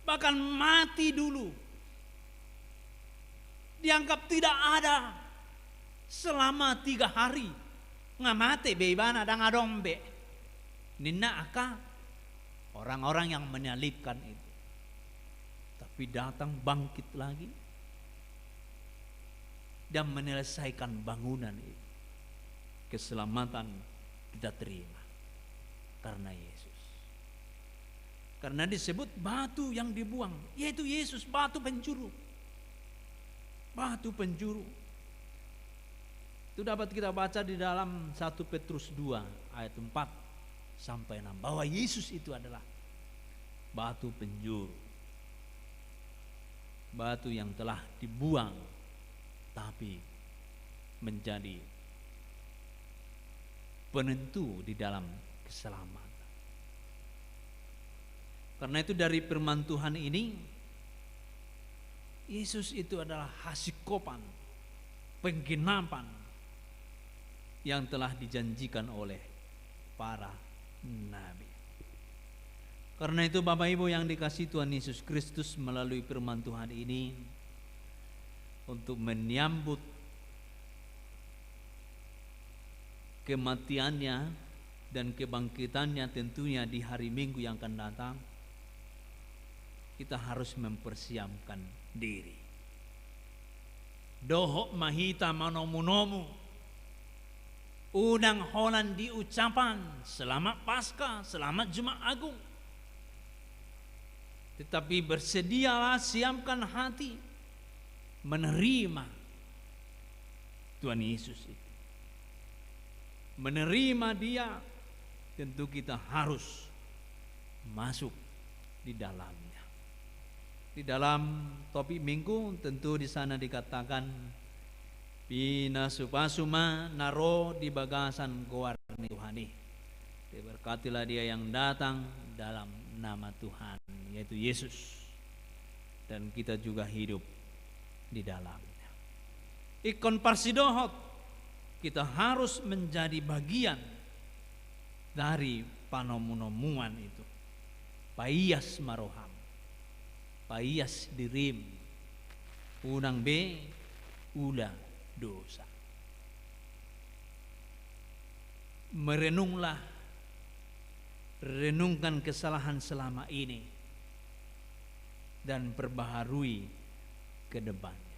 Bahkan mati dulu. Dianggap tidak ada selama 3 hari. Ngamate beibana dan adombe. Nina aka orang-orang yang menyalibkan itu. Tapi datang bangkit lagi dan menyelesaikan bangunan itu. Keselamatan kita terima karena Yesus. Karena disebut batu yang dibuang, yaitu Yesus, batu penjuru. Batu penjuru. Itu dapat kita baca di dalam 1 Petrus 2 ayat 4 sampai 6, bahwa Yesus itu adalah batu penjuru. Batu yang telah dibuang tapi menjadi penentu di dalam keselamatan. Karena itu dari firman Tuhan ini, Yesus itu adalah hasikopan, penggenapan yang telah dijanjikan oleh para nabi. Karena itu Bapak Ibu yang dikasihi Tuhan Yesus Kristus, melalui firman Tuhan ini, untuk menyambut kematiannya dan kebangkitannya tentunya di hari Minggu yang akan datang, kita harus mempersiapkan diri. Dohok mahita manomu-nomu, udang holan di ucapan selamat Paskah, selamat Jumat Agung. Tetapi bersedialah, siapkan hati menerima Tuhan Yesus itu. Menerima Dia, tentu kita harus masuk di dalamnya. Di dalam topik minggu tentu di sana dikatakan Pina supasuma naro di bagasan gowarni Tuhani. Diberkatilah dia yang datang dalam nama Tuhan, yaitu Yesus, dan kita juga hidup di dalamnya. Ikon parsidohot, kita harus menjadi bagian dari panomunomuan itu. Paiyas maroham, paiyas dirim, unang be, ula dosa. Merenunglah, renungkan kesalahan selama ini dan perbaharui ke depannya.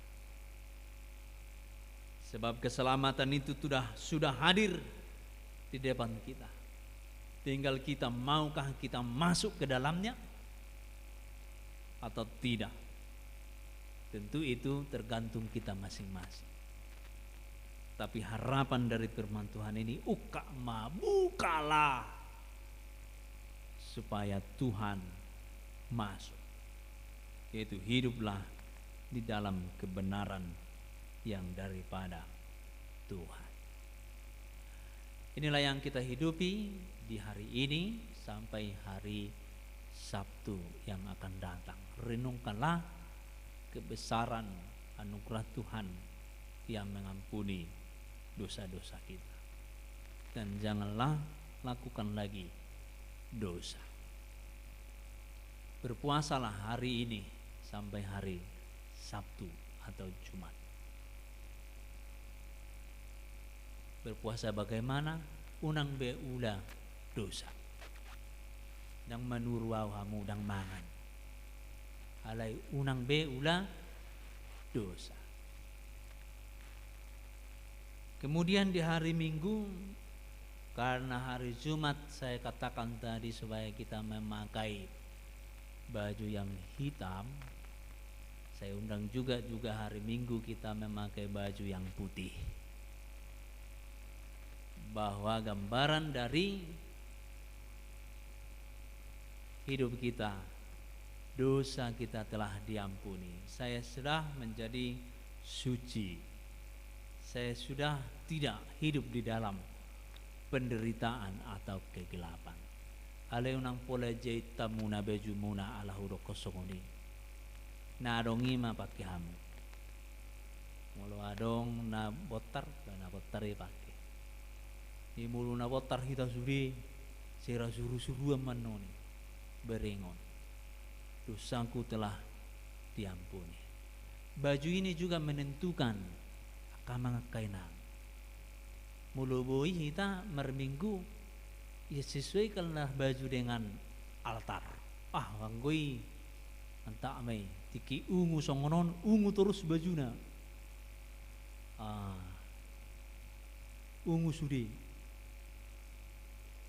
Sebab keselamatan itu sudah hadir di depan kita. Tinggal kita, maukah kita masuk ke dalamnya atau tidak. Tentu itu tergantung kita masing-masing. Tapi harapan dari firman Tuhan ini, bukalah supaya Tuhan masuk, yaitu hiduplah di dalam kebenaran yang daripada Tuhan. Inilah yang kita hidupi di hari ini sampai hari Sabtu yang akan datang. Renungkanlah kebesaran anugerah Tuhan yang mengampuni dosa-dosa kita, dan janganlah lakukan lagi dosa. Berpuasalah hari ini sampai hari Sabtu atau Jumat. Berpuasa bagaimana? Unang beula dosa. dang manuruaw hamu dang mangan. Alay unang be ula dosa. Kemudian di hari Minggu, karena hari Jumat saya katakan tadi supaya kita memakai baju yang hitam, saya undang juga hari Minggu kita memakai baju yang putih. Bahwa gambaran dari hidup kita, dosa kita telah diampuni. Saya sudah menjadi suci. Saya sudah tidak hidup di dalam penderitaan atau kegelapan. Aleunang pola jaita muna baju muna ala huro kosongoni. Na adongi ma pakai hamu. Mulu adong na botar pakai. Di mulu na botar kita suri sira suru-suru manoni berengon. Dosaku telah diampuni. Baju ini juga menentukan kamang kainang. Mulu boi kita merminggu ya sesuai kalau baju dengan altar. Wanggoi antak mai tiki ungu songonon ungu terus bajuna. Ungu sudi.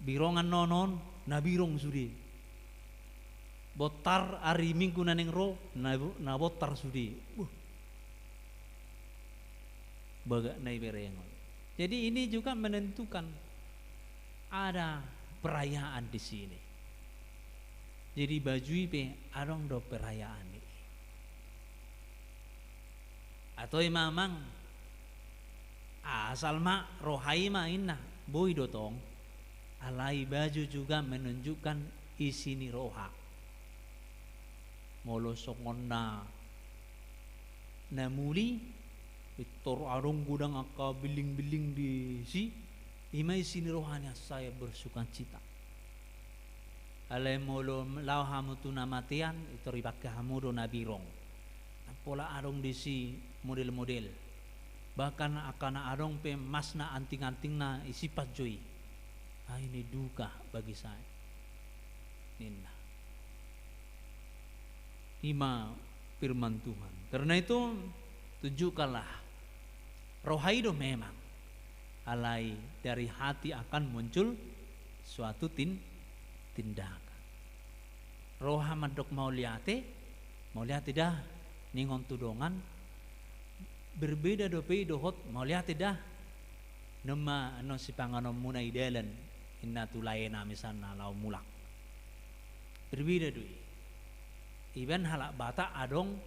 Birongan nonon na birong sudi. Botar hari Minggu naneng ro na botar sudi. Baga nai berengon. Jadi ini juga menentukan ada perayaan di sini. Jadi baju ipe adong do perayaan ini. Atau mamang asal ma rohai ma inna boy dotong alai baju juga menunjukkan isi ni roha. Molo songonna namuli Victor arong gudang aka biling-biling di si imay sini rohani saya bersuka cita. Alay molo lau hamu tu namatian itu ribaka hamu do nabirong. Pola arong di si model-model. Bahkan akan arong pe masna anting-anting na isipat joy. Ini duka bagi saya. Ninna. Ima firman Tuhan. Karena itu tunjukkanlah rohaido memang alai dari hati akan muncul suatu tindakan. Roha madok mau lihat dah ningon tudongan berbeda dope dohot mau lihat dah nama ano si panganom muna idelan inna tulayena misalna lau mulak berbeda doi. Iban halak bata adong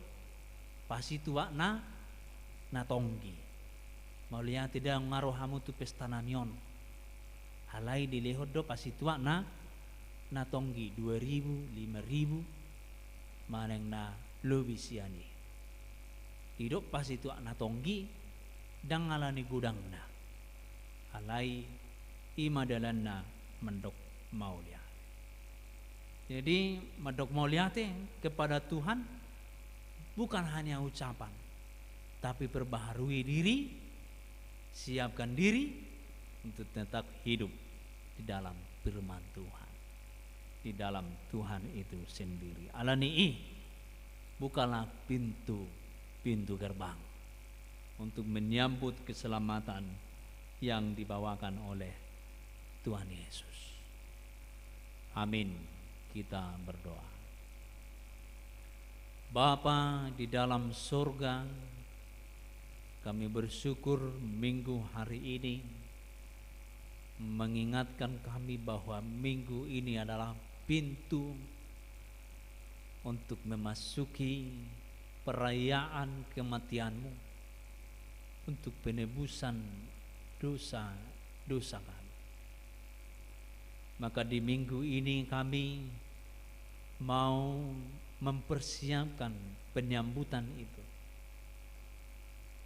pasti tua na tonggi. Maulia tidak ngaruh hamu tu pesta namion. Halai dilehod do pasti tua na tonggi 2.000, 5.000 maneng na lebih siani. Hidup pasti tua na tonggi dang ngalani gudang na. Halai ima dalan na mendok maulia. Jadi mendok maulia kepada Tuhan bukan hanya ucapan, tapi perbaharui diri, siapkan diri untuk tetap hidup di dalam firman Tuhan, di dalam Tuhan itu sendiri. Alani bukanlah pintu gerbang untuk menyambut keselamatan yang dibawakan oleh Tuhan Yesus. Amin. Kita berdoa. Bapa di dalam surga, kami bersyukur minggu hari ini mengingatkan kami bahwa minggu ini adalah pintu untuk memasuki perayaan kematian-Mu, untuk penebusan dosa-dosa kami. Maka di minggu ini kami mau mempersiapkan penyambutan itu,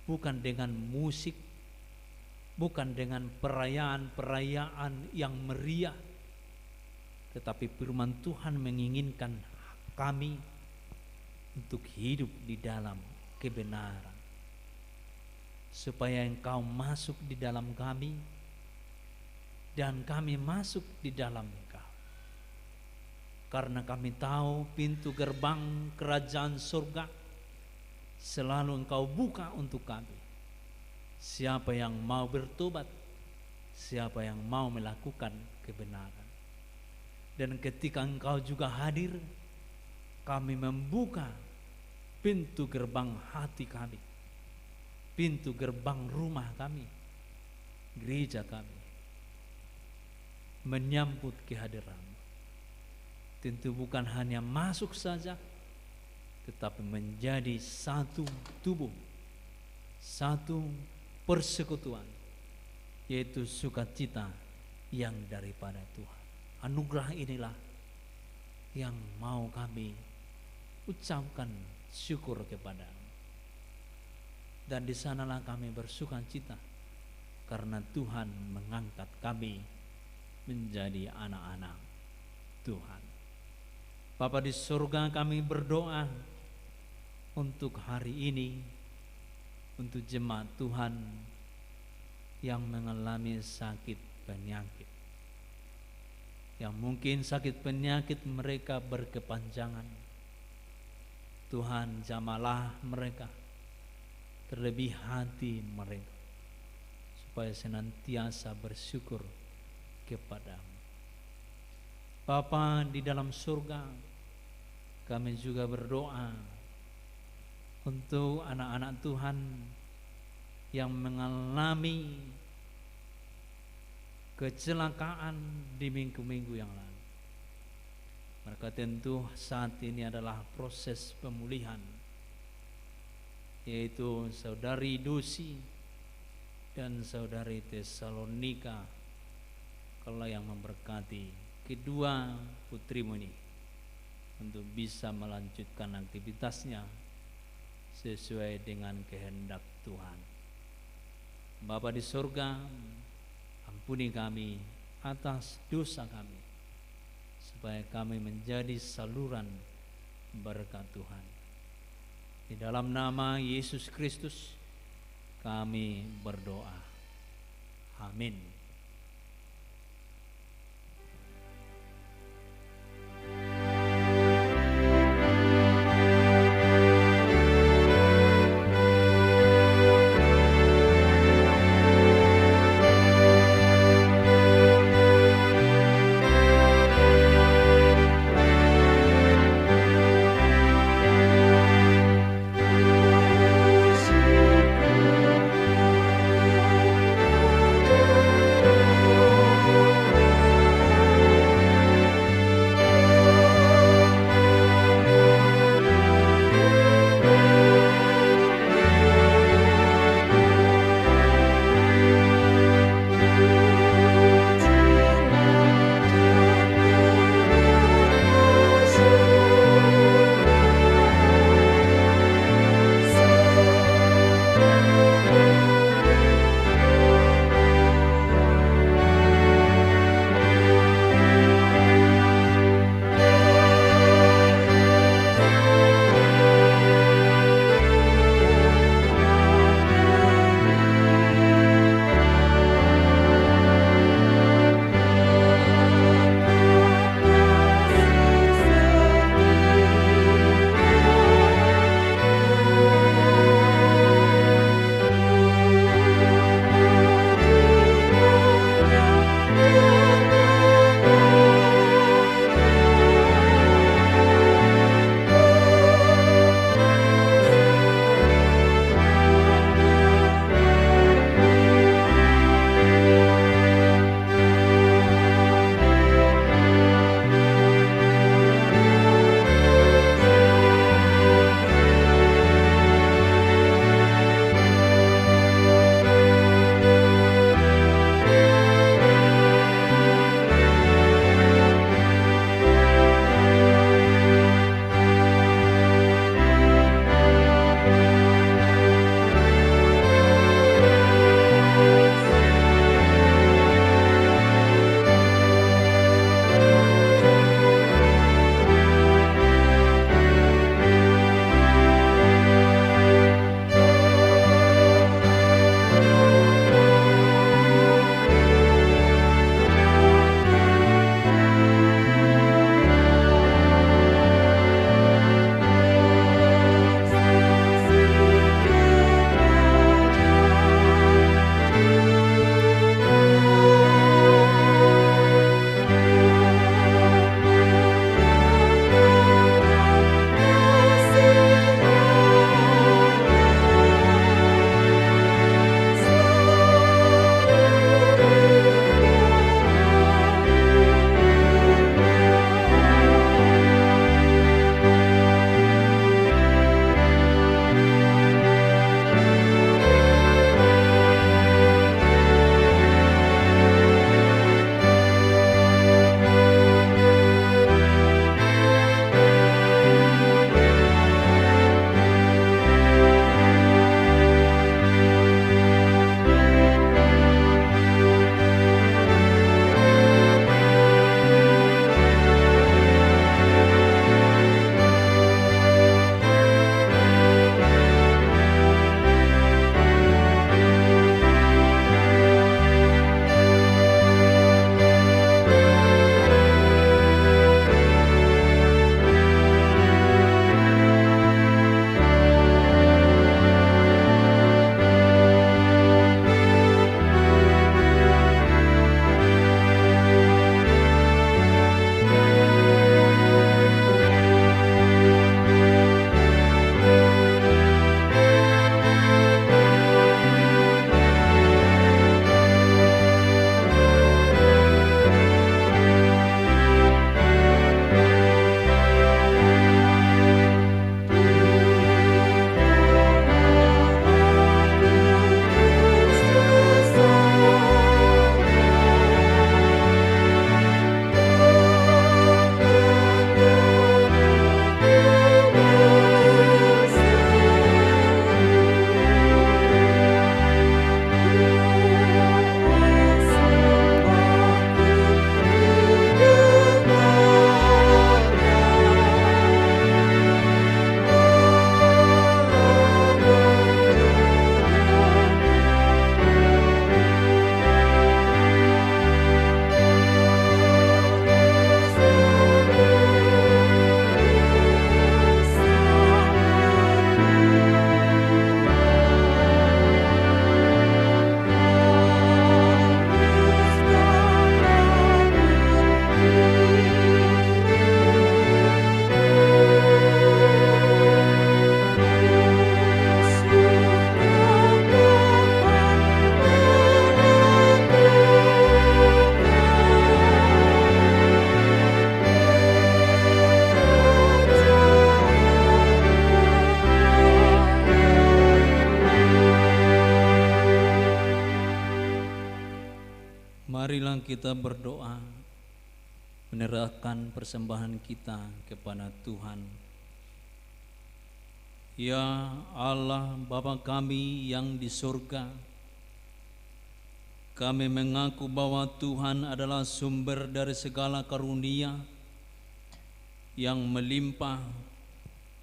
bukan dengan musik, bukan dengan perayaan-perayaan yang meriah, tetapi firman Tuhan menginginkan kami untuk hidup di dalam kebenaran, supaya Engkau masuk di dalam kami dan kami masuk di dalam Engkau. karena kami tahu pintu gerbang kerajaan surga selalu Engkau buka untuk kami. Siapa yang mau bertobat, siapa yang mau melakukan kebenaran. Dan ketika Engkau juga hadir, kami membuka pintu gerbang hati kami, pintu gerbang rumah kami, gereja kami, menyambut kehadiran-Mu. Tentu bukan hanya masuk saja, tetapi menjadi satu tubuh, satu persekutuan, yaitu sukacita yang daripada Tuhan. Anugerah inilah yang mau kami ucapkan syukur kepada-Mu. Dan di sanalah kami bersukacita karena Tuhan mengangkat kami menjadi anak-anak Tuhan. Bapa di surga, kami berdoa untuk hari ini, untuk jemaat Tuhan yang mengalami sakit penyakit, yang mungkin sakit penyakit mereka berkepanjangan. Tuhan, jamalah mereka, terlebih hati mereka, supaya senantiasa bersyukur kepada-Mu. Bapa di dalam surga, kami juga berdoa untuk anak-anak Tuhan yang mengalami kecelakaan di minggu-minggu yang lalu. Mereka tentu saat ini adalah proses pemulihan, yaitu saudari Dusi dan saudari Tesalonika, kalau yang memberkati kedua putrimu ini untuk bisa melanjutkan aktivitasnya sesuai dengan kehendak Tuhan. Bapa di surga, ampuni kami atas dosa kami, supaya kami menjadi saluran berkat Tuhan. Di dalam nama Yesus Kristus kami berdoa. Amin. kita berdoa, menyerahkan persembahan kita kepada Tuhan. Ya Allah Bapa kami yang di surga, kami mengaku bahwa Tuhan adalah sumber dari segala karunia yang melimpah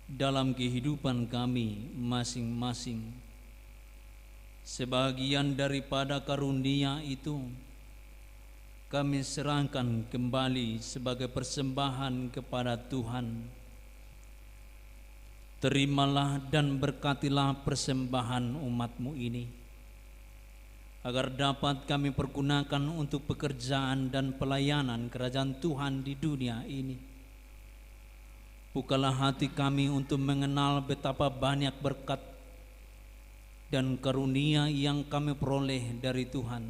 dalam kehidupan kami masing-masing. Sebagian daripada karunia itu kami serahkan kembali sebagai persembahan kepada Tuhan. Terimalah dan berkatilah persembahan umat-Mu ini, agar dapat kami pergunakan untuk pekerjaan dan pelayanan kerajaan Tuhan di dunia ini. Bukalah hati kami untuk mengenal betapa banyak berkat dan karunia yang kami peroleh dari Tuhan,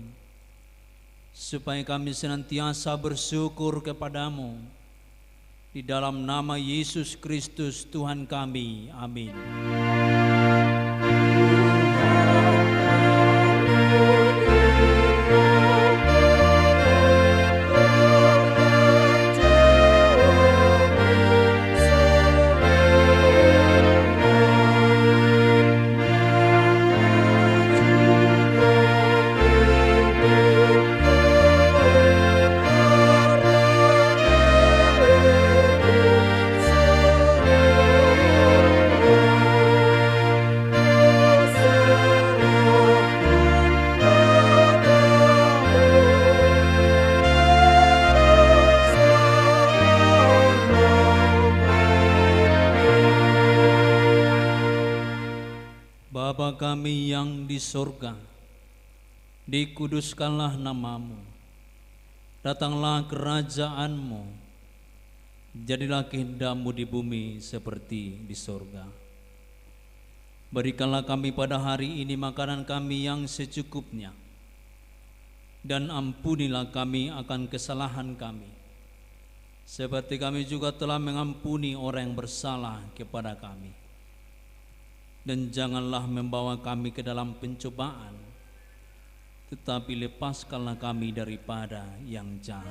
supaya kami senantiasa bersyukur kepadamu. Di dalam nama Yesus Kristus Tuhan kami, amin. Bapa kami yang di surga, dikuduskanlah nama-Mu, datanglah kerajaan-Mu, jadilah kehendak-Mu di bumi seperti di surga. Berikanlah kami pada hari ini makanan kami yang secukupnya, dan ampunilah kami akan kesalahan kami, seperti kami juga telah mengampuni orang yang bersalah kepada kami. Dan janganlah membawa kami ke dalam pencobaan, tetapi lepaskanlah kami daripada yang jahat.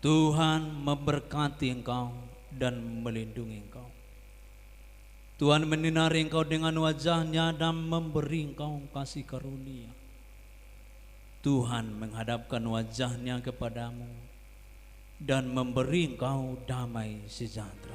Tuhan memberkati engkau dan melindungi engkau. Tuhan menyinari engkau dengan wajah-Nya dan memberi engkau kasih karunia. Tuhan menghadapkan wajah-Nya kepadamu dan memberi engkau damai sejahtera.